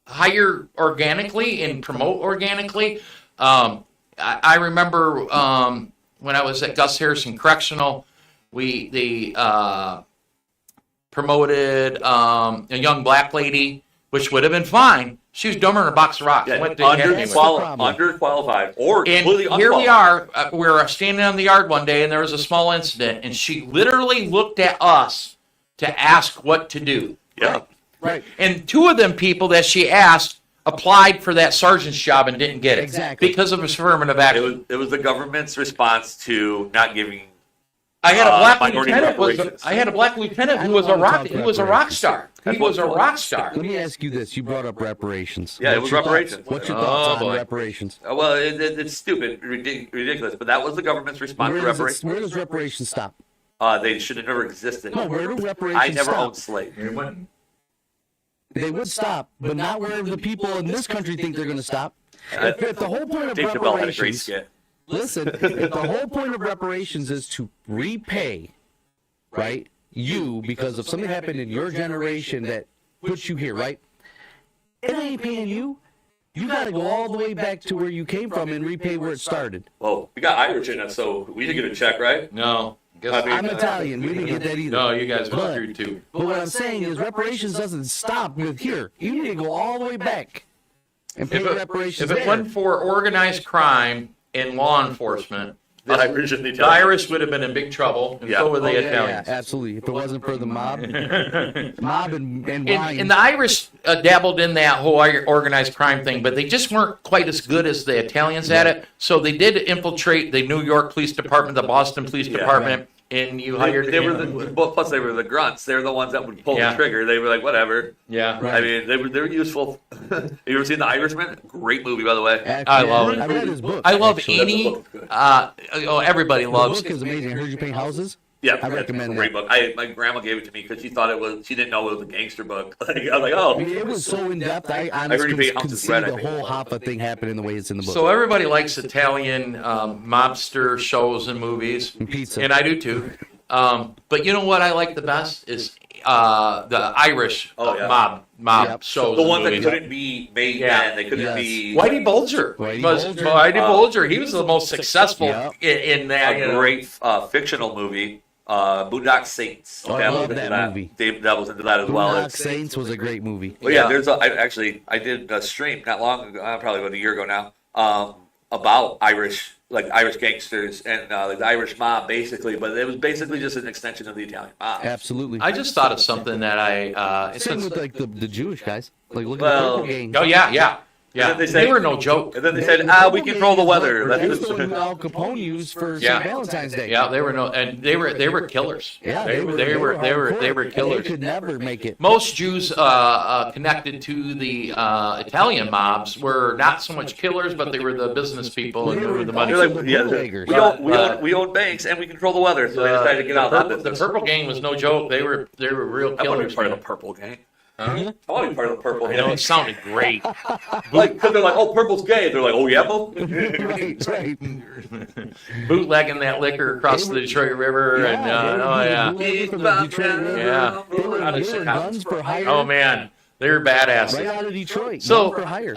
hire organically and promote organically. I remember when I was at Gus Harrison Correctional, they promoted a young black lady, which would have been fine. She was dumber than a box of rocks.
Yeah,
Went to academy with her.
underqualified or
And
completely
here we
unqualified.
are. We were standing on the yard one day, and there was a small incident, and she literally looked at us to ask what to do.
Yeah.
Right.
And two of them people that she asked applied for that sergeant's job and didn't get it.
Exactly.
Because of affirmative action.
It was the government's response to not giving.
I had a black
minority
lieutenant.
reparations.
I had a black lieutenant who was a rock. He was a rock star. He was a rock star.
Let me ask you this. You brought up reparations.
Yeah, it was
your thoughts?
reparations.
What's your
Oh,
thoughts on
boy.
reparations?
Well, it's stupid, ridiculous, but that was the government's response to reparations.
Where does reparations stop?
They should have never existed.
No, where do reparations
I never
stop?
owned slaves.
They would stop, but not where the people in this country think they're going to stop. If the whole point of
Dave Chappelle had a great
reparations,
skit.
listen, if the whole point of reparations is to repay, right, you because of something happened in your generation that puts you here, right? It ain't paying you. You got to go all the way back to where you came from and repay where it started.
Well, we got Irish in us, so we should get a check, right?
No. Guess
I mean,
I'm Italian. We didn't get that either.
no, you guys went
But-
through too.
But what I'm saying is reparations doesn't stop with here. You need to go all the way back and pay reparations
If it
there.
wasn't for organized crime and law enforcement,
The Irish and the
the
Italians.
Irish would have been in big trouble, and
Yeah.
so would the
Yeah,
Italians.
absolutely. If it wasn't for the mob and wine.
And the Irish dabbled in that whole organized crime thing, but they just weren't quite as good as the Italians at it. So they did infiltrate the New York Police Department, the Boston Police Department, and you hired.
They were plus they were the grunts. They were the ones that would pull
Yeah.
the trigger. They were like, whatever.
yeah.
Right.
I mean, they were useful. You ever seen The Irishman? Great movie, by the way.
I love it.
I read his book.
I love
actually.
Annie.
The book is good.
Everybody
The
loves.
book is amazing. I heard you paint houses.
Yeah,
I recommend
great
that.
book. My grandma gave it to me because she thought it was. She didn't know it was a gangster book. Like, I was like, oh.
I mean, it was so in depth. I
heard
honestly
you paint
could
houses
see
red, I
the
think.
whole Hoffa thing happening the way it's in the book.
So everybody likes Italian mobster shows and movies,
And pizza.
and I do too. But you know what I like the best is the Irish
Oh, yeah.
mob
Yep.
shows.
The
and
one that
movies.
couldn't be made
Yeah.
then. They couldn't
Yes.
be
Whitey Bulger
Whitey
was
Bulger.
Whitey Bulger. He was the most successful
Yep.
in that.
a
you know.
great fictional movie. Boondock Saints.
Oh, I
That was
love
into
that movie.
Dave that was into that as well.
Boondock Saints was a great movie.
Well, yeah,
Yeah.
there's I did a stream not long ago, probably about a year ago now, about Irish gangsters and like the Irish mob, basically. But it was basically just an extension of the Italian mob.
Absolutely.
I just thought of something that
Same with like the Jewish guys. Like look at
Well,
the Purple Gang.
Oh yeah.
then they
They
say-
were no joke.
And then they said, we control the weather.
That's the one Al Capone used for
Yeah.
St. Valentine's Day.
Yeah, they were no, and they were killers.
Yeah,
they were
hardcore.
killers.
They could never make it.
Most Jews connected to the Italian mobs were not so much killers, but they were the business people and
They
they
were
were the money.
They're
also
like,
the
yeah,
bootleggers.
we own banks and we control the weather, so they decided to get out of that
the
business.
Purple Gang was no joke. They were real
I want to
killers.
be part of the
man.
Purple Gang.
Huh?
I want to be part of the Purple
I know
Gang.
it sounded great.
Like, because they're like, oh, Purple's gay. They're like, oh, yeah, Bo?
Right, right.
Bootlegging that liquor across the Detroit River, and
they were from the Detroit River.
Yeah.
They were guns for hire.
oh man, they were
Right
badass.
out of Detroit.
So,
guns for hire.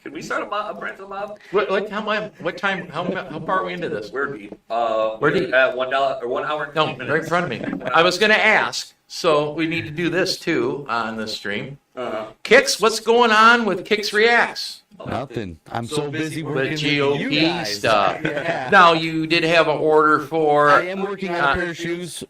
Can we start a branch of the mob?
what time? How far are we into this?
We're deep.
We're deep.
At $1 or 1 hour and
No,
15 minutes.
right in front of me. I was going to ask, so we need to do this too on this stream. Kix, what's going on with Kix Reacts?
Nothing. I'm so busy
The
working with you
GOP
guys.
stuff.
Yeah.
Now, you did have an order for
I am working on a pair of shoes.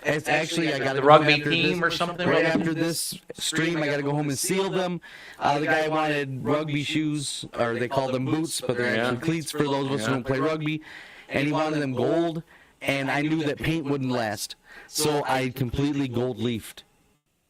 It's actually I got to
the
go
rugby
after
team
this,
or something?
Right after this stream, I got to go home and seal them. The guy wanted rugby shoes, or they call them boots, but they're actually cleats for those of us who don't play rugby. And he wanted them gold, and I knew that paint wouldn't last, so I completely gold leafed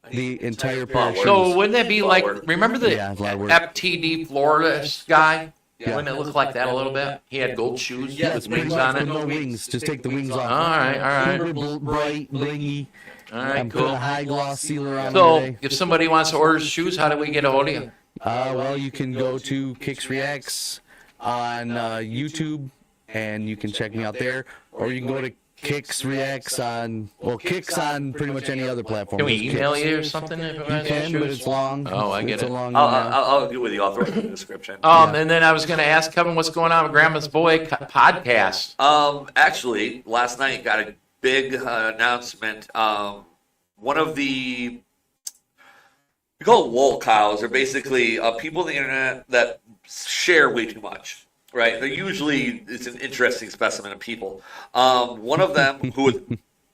the entire pair of shoes.
So wouldn't that be like, remember the
Yeah, it's a lot of work.
FTD Florida guy?
Yeah.
Wouldn't it look like that a little bit? He had gold shoes
Yeah,
with
it's pretty
wings
much
on
with
it.
no wings. Just take the wings off.
All right.
Super bright, blingy.
All right,
I'm putting
cool.
a high gloss sealer on
So
today.
if somebody wants to order shoes, how do we get a hold of you?
Well, you can go to Kix Reacts on YouTube, and you can check me out there, or you can go to Kix Reacts on Kix on pretty much any other platform.
Can we
Just
email
Kix.
you or something? If we
You
want
can, but
shoes?
it's long.
Oh, I get
it's
it.
a long
I'll,
email.
I'll get with you. I'll throw it in the description.
And then I was going to ask Kevin what's going on with Grandma's Boy podcast.
Actually, last night got a big announcement. One of the we call it wool cows. They're basically people on the internet that share way too much. Right? They're usually it's an interesting specimen of people. One of them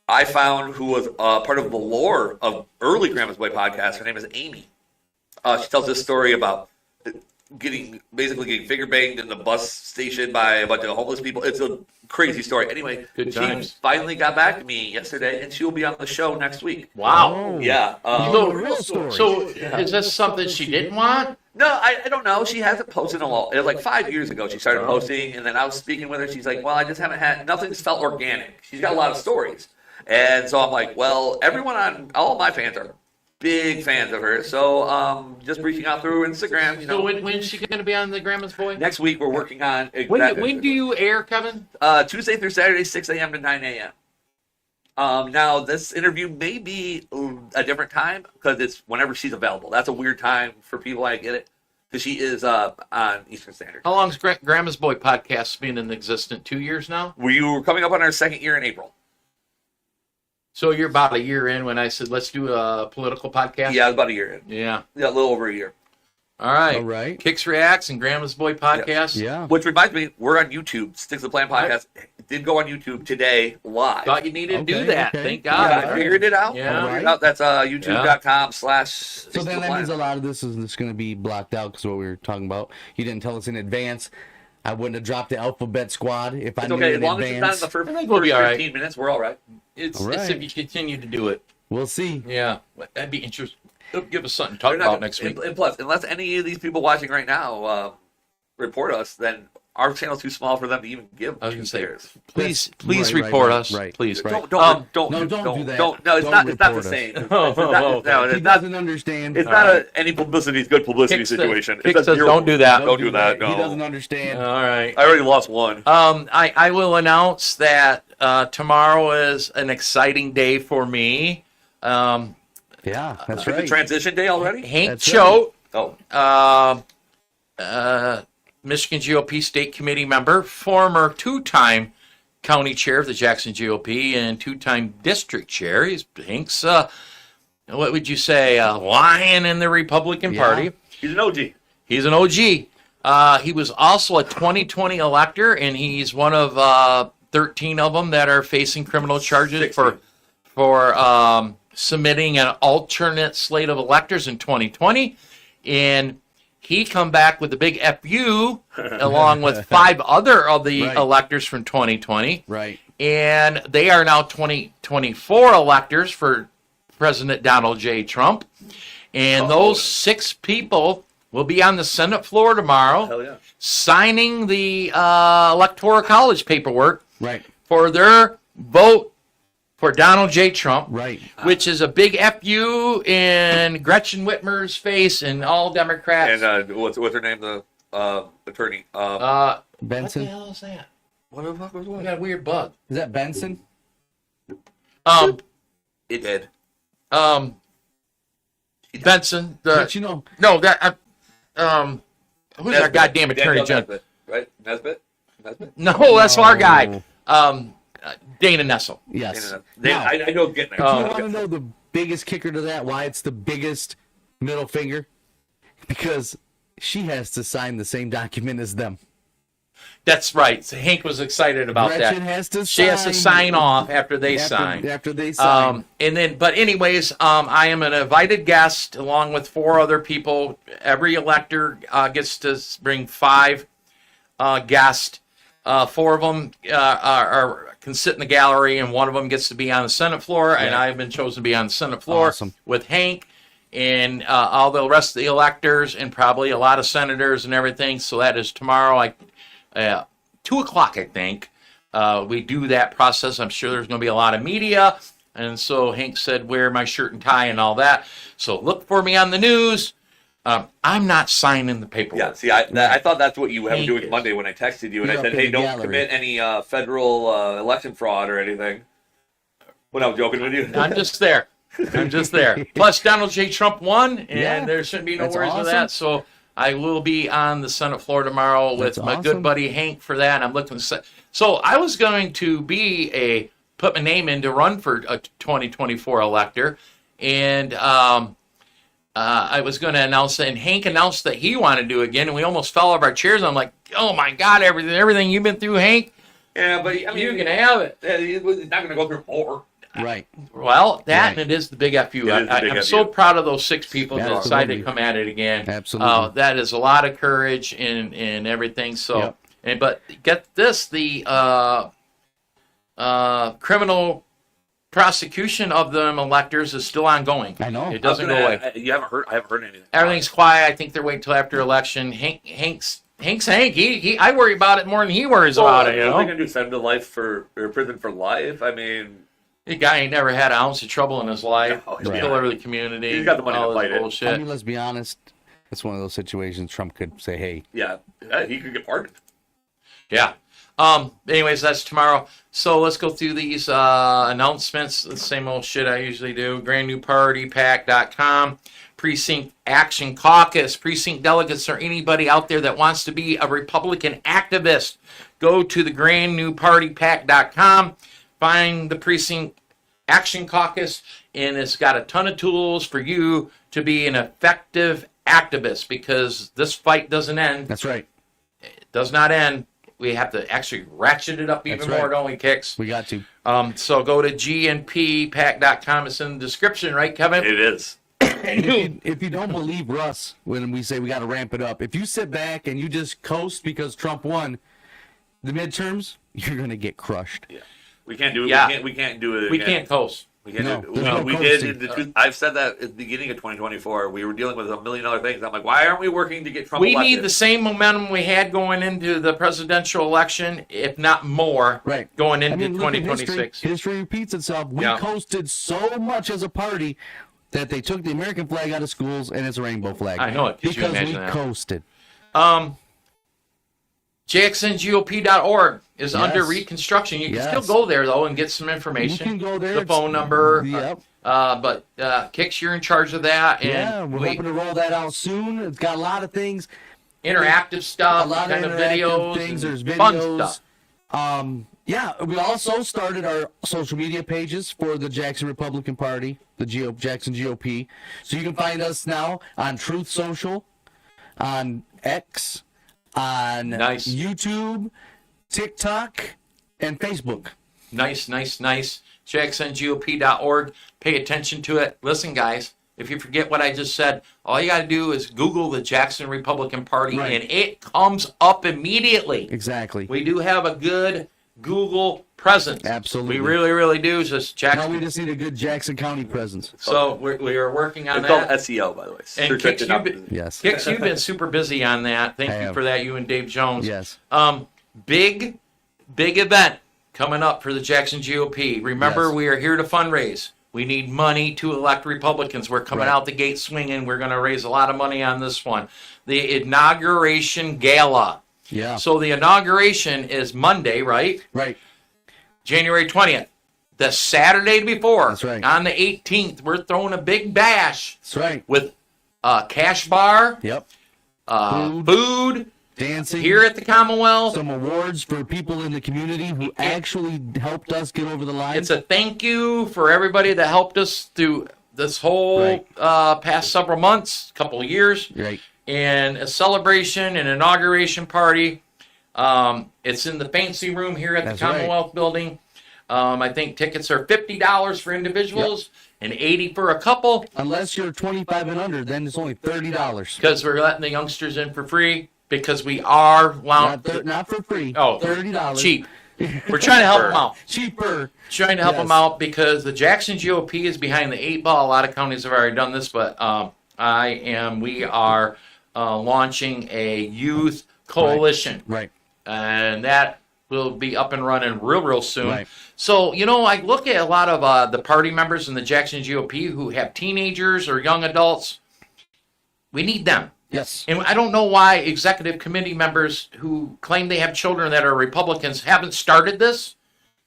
I found who was part of the lore of early Grandma's Boy podcast. Her name is Amy. She tells this story about basically getting finger banged in the bus station by a bunch of homeless people. It's a crazy story. Anyway,
Good
she
times.
finally got back to me yesterday, and she will be on the show next week.
Wow.
Oh.
Yeah.
So, a real story.
So is this something she didn't want?
No, I don't know. She hasn't posted in a while. It was like 5 years ago she started posting, and then I was speaking with her. She's like, well, I just haven't had, nothing's felt organic. She's got a lot of stories. And so I'm like, well, all my fans are big fans of her. So just reaching out through Instagram, you know.
So when's she going to be on the Grandma's Boy?
Next week we're working on.
When do you air, Kevin?
Tuesday through Saturday, 6 a.m. to 9 a.m. Now, this interview may be a different time because it's whenever she's available. That's a weird time for people. I get it. Because she is on Eastern Standard.
How long's Grandma's Boy podcast been in existence? 2 years now?
We were coming up on our second year in April.
So you're about a year in when I said, let's do a political podcast?
Yeah, about a year in.
Yeah.
Yeah, a little over a year.
All right.
All right.
Kicks Reacts and Grandma's Boy podcast.
Yeah.
Which reminds me, we're on YouTube. Sticks to the Plan podcast. It did go on YouTube today live.
Thought you needed to do
Okay,
that.
okay.
Thank
Yeah,
God.
I figured it out.
Yeah.
Figured it out. That's youtube.com/.
So then that means a lot of this is just going to be blocked out because what we were talking about. You didn't tell us in advance. I wouldn't have dropped the Alphabet Squad if I
It's
knew
okay.
in
As long as it's not in
advance.
the first,
I think we'll be all right.
15 minutes, we're all right.
It's
All right.
if you continue to do it.
We'll see.
Yeah. That'd be interesting. It'll give us something to talk
They're not
about
gonna-
next week.
And plus, unless any of these people watching right now report us, then our channel's too small for them to even give
I was
2
gonna say,
shares.
please
Right,
report
right,
us.
right.
Please.
Right.
Don't
No, don't do that.
No, it's
Don't
not. It's not the
report us.
same. It's
Oh,
not, no,
He
it's not.
doesn't understand.
It's not any publicity is good publicity
Kicks says-
situation.
Kicks
It's a
says,
zero-
don't do that.
Don't do that.
He
No.
doesn't understand.
All right.
I already lost one.
I will announce that tomorrow is an exciting day for me.
Yeah, that's
Is it
right.
transition day already?
Hank
That's
Choate,
Oh,
Michigan GOP State Committee member, former two-time county chair of the Jackson GOP and two-time district chair. Hank's, what would you say, a lion in the Republican
Yeah.
Party.
he's an OG.
He's an OG. He was also a 2020 elector, and he's one of 13 of them that are facing criminal charges
16.
for submitting an alternate slate of electors in 2020. And he come back with a big FU along with 5 other of the
Right.
electors from 2020.
Right.
And they are now 2024 electors for President Donald J. Trump. And those 6 people will be on the Senate floor tomorrow
Hell yeah.
signing the Electoral College paperwork
Right.
for their vote for Donald J. Trump,
Right.
which is a big FU in Gretchen Whitmer's face and all Democrats.
And what's her name? The attorney.
What the
Benson.
hell is that?
What the fuck was
I
what?
got a weird bug.
Is that Benson?
It did.
Benson.
But you know,
No, that. Who's our goddamn attorney
Daniel
general?
Nesbitt, right? Nesbitt?
No, that's our guy.
No.
Dana Nessel.
yes.
Now, I know getting there.
You want to know the biggest kicker to that? Why it's the biggest middle finger? Because she has to sign the same document as them.
That's right. So Hank was excited about
Gretchen
that.
has to
She has to sign off after they sign.
After they sign.
And then, but anyways, I am an invited guest along with 4 other people. Every elector gets to bring 5 guests. 4 of them can sit in the gallery, and 1 of them gets to be on the Senate floor. And I've been chosen to be on the Senate floor
Awesome.
with Hank and all the rest of the electors, and probably a lot of senators and everything. So that is tomorrow. 2 o'clock, I think. We do that process. I'm sure there's going to be a lot of media. And so Hank said, wear my shirt and tie and all that. So look for me on the news. I'm not signing the paperwork.
Yeah, see, I thought that's what you have to
Hank
do with
is.
Monday when I texted you, and
You're
I
up
said,
in
hey,
the
don't
gallery.
commit any federal election fraud or anything. When I was joking with you.
I'm just there. Plus, Donald J. Trump won, and
Yeah,
there shouldn't be no
that's
worries with
awesome.
that. So I will be on the Senate floor tomorrow with
That's
my
awesome.
good buddy Hank for that. I'm looking to so I was going to put my name in to run for a 2024 elector, and I was going to announce it, and Hank announced that he wanted to do it again, and we almost fell off our chairs. I'm like, oh my God, everything you've been through, Hank,
Yeah, but I mean,
you can have it.
he's not going to go through more.
Right.
Well, that
Right.
and it is the big FU.
It is the big
I'm
FU.
so proud of those 6 people that
Absolutely.
decided to come at it again.
Absolutely.
That is a lot of courage in everything. So,
Yep.
but get this: the criminal prosecution of them electors is still ongoing.
I know.
It doesn't go away.
You haven't heard? I haven't heard anything.
Everything's quiet. I think they're waiting till after election. Hank's Hank. He I worry about it more than he worries about it. You
What are they
know,
gonna do? Send him to life or prison for life? I mean,
the guy ain't never had an ounce of trouble in his life.
Oh,
He's
yeah.
killed every community.
He's got the money to
all this
fight it.
bullshit.
I mean, let's be honest. It's one of those situations Trump could say, "Hey,
yeah, he could get pardoned.
Yeah. Anyways, that's tomorrow. So let's go through these announcements. The same old shit I usually do. GrandNewPartyPack.com. Precinct Action Caucus. Precinct delegates or anybody out there that wants to be a Republican activist, go to the GrandNewPartyPack.com. Find the Precinct Action Caucus, and it's got a ton of tools for you to be an effective activist, because this fight doesn't end.
that's right.
It does not end. We have to actually ratchet it up even
That's right.
more, don't we, Kicks?
We got to."
So go to GNPpack.com. It's in the description, right, Kevin?
It is.
If you don't believe Russ when we say we got to ramp it up, if you sit back and you just coast because Trump won the midterms, you're gonna get crushed.
Yeah, we can't do it.
Yeah.
We can't do it.
We
again.
can't coast.
We can't
No,
do it.
there's no
We did.
coasting.
I've said that at the beginning of 2024. We were dealing with $1 million things. I'm like, why aren't we working to get Trump
We
elected?
need the same momentum we had going into the presidential election, if not more,
Right.
going into
I mean, look at
2026.
History repeats itself. We
Yeah.
coasted so much as a party that they took the American flag out of schools and it's a rainbow flag.
I know it. Could you
Because we
imagine that?
coasted.
JXNGOP.org is
Yes.
under reconstruction. You can
Yes.
still go there, though, and get some information.
You can go there.
The phone number.
Yep.
But Kix, you're in charge of that. And
Yeah, we're hoping to roll that out soon. It's got a lot of things.
interactive
A
stuff,
lot
kind
of
of
interactive
videos,
things.
and
There's
fun
videos.
stuff.
Yeah, we also started our social media pages for the Jackson Republican Party, the Jackson GOP. So you can find us now on Truth Social, on X, on
Nice.
YouTube, TikTok, and Facebook.
Nice. JXNGOP.org. Pay attention to it. Listen, guys, if you forget what I just said, all you got to do is Google the Jackson Republican Party,
Right.
and it comes up immediately.
Exactly.
We do have a good Google presence.
Absolutely.
We really, really do. Just
Now
Jackson.
we just need a good Jackson County presence.
So we are working on
It's
that.
called SEO, by the way.
And
Search
Kix,
engine
you've been-
Yes.
Kix, you've been super busy on that. Thank
I
you
have.
for that, you and Dave Jones.
Yes.
Big event coming up for the Jackson GOP. Remember,
Yes.
we are here to fundraise. We need money to elect Republicans. We're coming
Right.
out the gate swinging. We're going to raise a lot of money on this one. The inauguration gala.
Yeah.
So the inauguration is Monday, right?
Right.
January 20th. The Saturday before,
That's right.
on the 18th, we're throwing a big bash
That's right.
with a cash bar,
Yep.
food
Dancing.
here at the Commonwealth.
Some awards for people in the community who actually helped us get over the line.
It's a thank you for everybody that helped us through this whole
Right.
past several months, couple of years,
right.
and a celebration, an inauguration party. It's in the fancy room here at
That's
the Commonwealth Building. I think tickets are $50 for individuals and $80 for a couple,
Unless you're 25 and under, then it's only $30.
because we're letting the youngsters in for free, because we are
Not for free.
Oh,
$30.
cheap. We're trying to help them out.
Cheaper.
Trying to help
Yes.
them out because the Jackson GOP is behind the 8 ball. A lot of counties have already done this, but we are launching a youth coalition,
Right.
and that will be up and running real soon.
Right.
So, I look at a lot of the party members in the Jackson GOP who have teenagers or young adults. We need them.
Yes.
And I don't know why executive committee members who claim they have children that are Republicans haven't started this,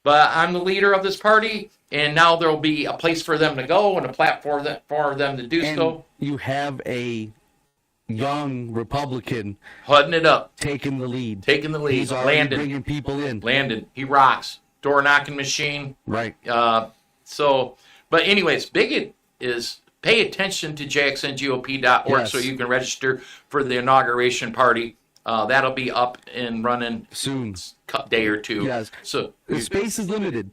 but I'm the leader of this party, and now there will be a place for them to go and a platform for them to do
And
so.
you have a young Republican
Hudding it up,
taking the lead.
taking the lead.
He's already
Landon,
bringing people in.
he rocks. Door knocking machine.
Right.
But anyways, big is pay attention to jxngop.org
Yes.
so you can register for the inauguration party. That'll be up and running
Soon.
day or two.
Yes.
So
The space is limited.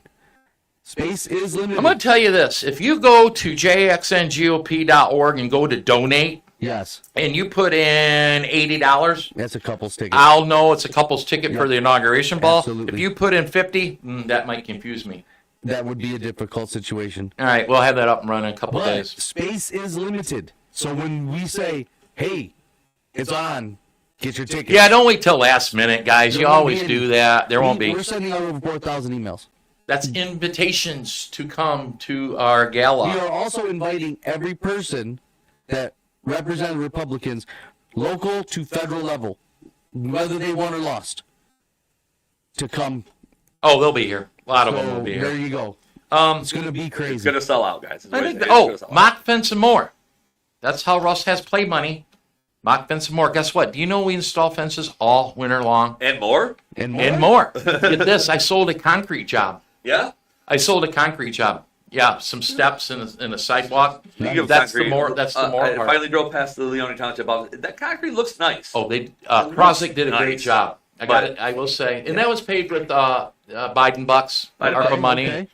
Space is limited.
I'm going to tell you this. If you go to jxngop.org and go to donate,
Yes.
and you put in $80,
That's a couple's ticket.
I'll know it's a couple's ticket for the inauguration ball.
Absolutely.
If you put in 50, that might confuse me.
That would be a difficult situation.
All right, we'll have that up and running in a couple
But
days.
space is limited. So when we say, hey, it's on, get your ticket.
Yeah, don't wait till last minute, guys.
There
You
won't
always
be
do
any.
that. There won't be.
We're sending out over 4,000 emails.
That's invitations to come to our gala.
We are also inviting every person that represents Republicans, local to federal level, whether they won or lost, to come.
Oh, they'll be here. A lot of them
So
will be
there
here.
you go.
Um,
It's going to be
It's
crazy.
going to sell out, guys.
I think mock fence and more. That's how Russ has play money. Mock fence and more. Guess what? Do you know we install fences all winter long?
And more?
And more.
And more. Get this. I sold a concrete job.
Yeah?
I sold a concrete job. Yeah, some steps and a sidewalk.
Speaking of
That's the
concrete,
more. That's the more
I
part.
finally drove past the Leone Township office. That concrete looks nice.
Oh, they Prozik did a great
Nice.
job. I got it. I will say, and that was paid with Biden bucks,
Biden
ARPA
bucks,
money.
okay.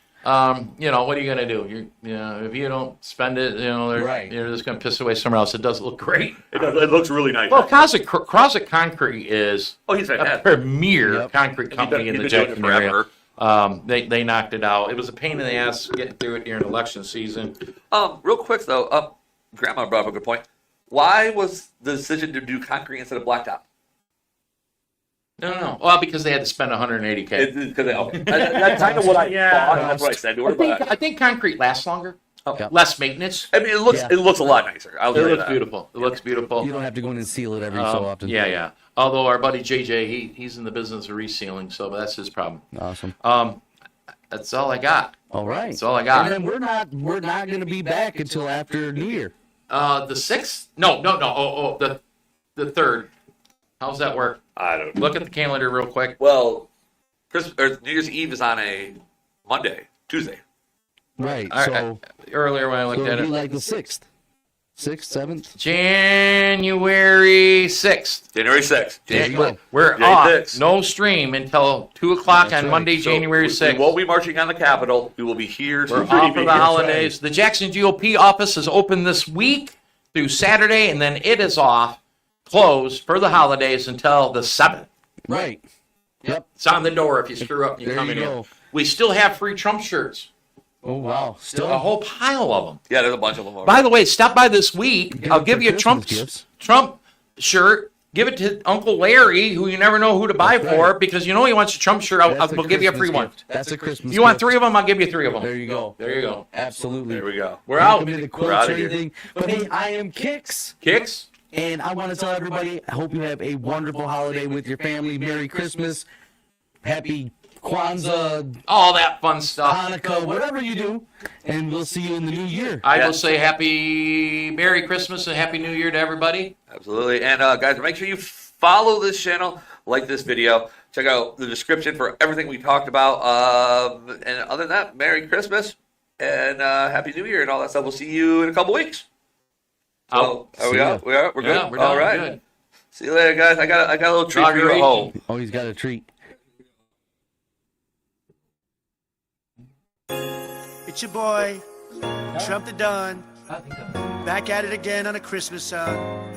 You know, what are you gonna do? If you don't spend it,
Right.
you're just gonna piss away somewhere else. It does look great.
It looks really nice.
Well, Prozik Concrete is
oh, he's
a
fantastic.
premier
Yep.
concrete company in the
He's been doing
Jackson
it
area.
forever.
They knocked it out. It was a pain in the ass getting through it during election season.
Real quick though, Grandma brought up a good point. Why was the decision to do concrete instead of blacktop?
No. Well, because they had to spend 180K.
Okay. That's kind of what I thought. And that's what I said to her.
I think concrete lasts longer.
Okay.
Less maintenance.
I mean, it looks a lot nicer. I'll
It
tell you
looks
that.
beautiful. It looks beautiful.
You don't have to go in and seal it every so often.
Yeah. Although our buddy JJ, he's in the business of resealing, so that's his problem.
Awesome.
That's all I got.
All right.
That's all I got.
And then we're not going to be back until after New Year.
The 6th? No. Oh, the 3rd. How's that work?
I don't know.
Look at the calendar real quick.
Well, New Year's Eve is on a Tuesday.
Right.
I- earlier when I looked
So
at
it'd be
it,
like the 6th, 7th.
January 6th.
January 6th.
There you go.
We're
J6.
off. No stream until 2 o'clock
That's
on
right.
Monday, January 6th.
We won't be marching on the Capitol. We will be here.
We're
to
off for
preview.
the holidays. The Jackson GOP office is open this week through Saturday, and then it is closed for the holidays until the 7th.
Right. Yep.
It's on the door if you screw up and you
There
come
you
in here.
go.
We still have free Trump shirts.
Oh, wow. Still
A whole pile of them.
Yeah, there's a bunch of them. Over.
By the way, stop by this week.
Give
I'll
it
give
for
you a
Christmas gifts.
Trump shirt. Give it to Uncle Larry, who you never know who to buy
That's
for,
right.
because you know he wants a Trump shirt.
That's
We'll give you a free
Christmas
one.
gift. That's a Christmas
You want
gift.
3 of them? I'll give you 3 of them.
There you go.
There you go.
Absolutely.
There we go.
We're
Don't
out.
commit to
We're
quotes
outta
or
here.
anything. But hey, I am Kix.
Kicks?
And I want to tell everybody, I hope you have a wonderful holiday with your family. Merry Christmas. Happy Kwanzaa,
All that fun stuff.
Hanukkah, whatever you do. And we'll see you in the new year.
I
Yeah.
will say Merry Christmas and Happy New Year to everybody.
Absolutely. And guys, make sure you follow this channel, like this video, check out the description for everything we talked about. And other than that, Merry Christmas and Happy New Year and all that stuff. We'll see you in a couple weeks. So, are we
See ya.
out? We're good.
Yeah, we're done.
All right.
Good.
See you later, guys. I got a little treat for you at home.
Oh, he's got a treat.
It's your boy, Trump the Don, back at it again on a Christmas song.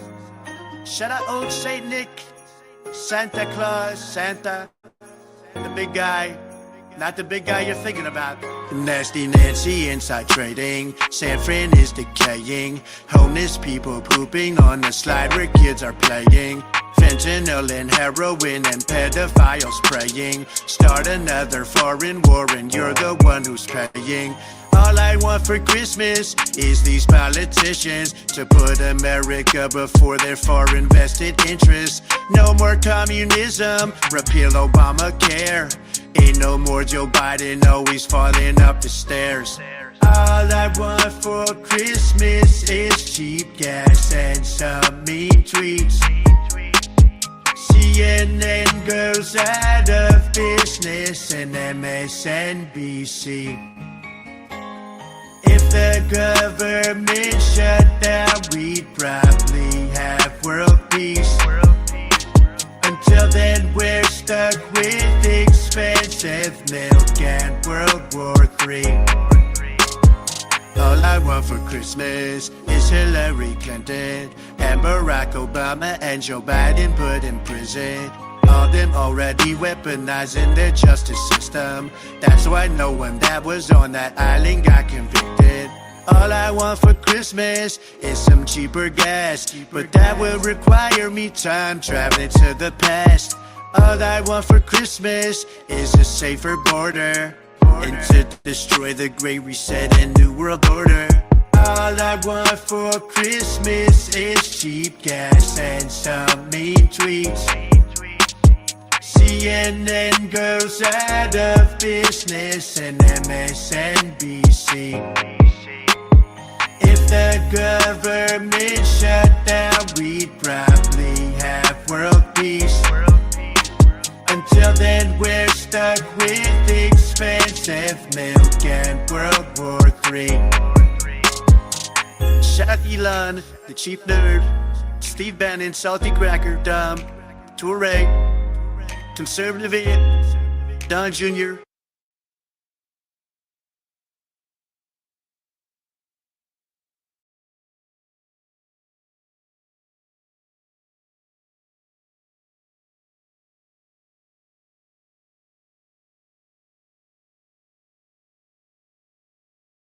Shout out old Saint Nick, Santa Claus, Santa, the big guy, not the big guy you're thinking about. Nasty Nancy inside trading, San Fran is decaying, homeless people pooping on the slide where kids are playing. Fentanyl and heroin and pedophiles praying. Start another foreign war and you're the one who's paying. All I want for Christmas is these politicians to put America before their foreign vested interests. No more communism, repeal Obamacare. Ain't no more Joe Biden always falling up the stairs. All I want for Christmas is cheap gas and some mean tweets. CNN goes out of business and MSNBC. If the government shut down, we'd probably have world peace. Until then, we're stuck with expensive milk and World War III. All I want for Christmas is Hillary Clinton and Barack Obama and Joe Biden put in prison. All them already weaponizing their justice system. That's why no one that was on that island got convicted. All I want for Christmas is some cheaper gas, but that will require me time traveling to the past. All I want for Christmas is a safer border, and to destroy the Great Reset and New World Order. All I want for Christmas is cheap gas and some mean tweets. CNN goes out of business and MSNBC. If the government shut down, we'd probably have world peace. Until then, we're stuck with expensive milk and World War III. Shout out Elon, the chief nerd, Steve Bannon, salty cracker, dumb, Toure, conservative idiot, Don Jr.,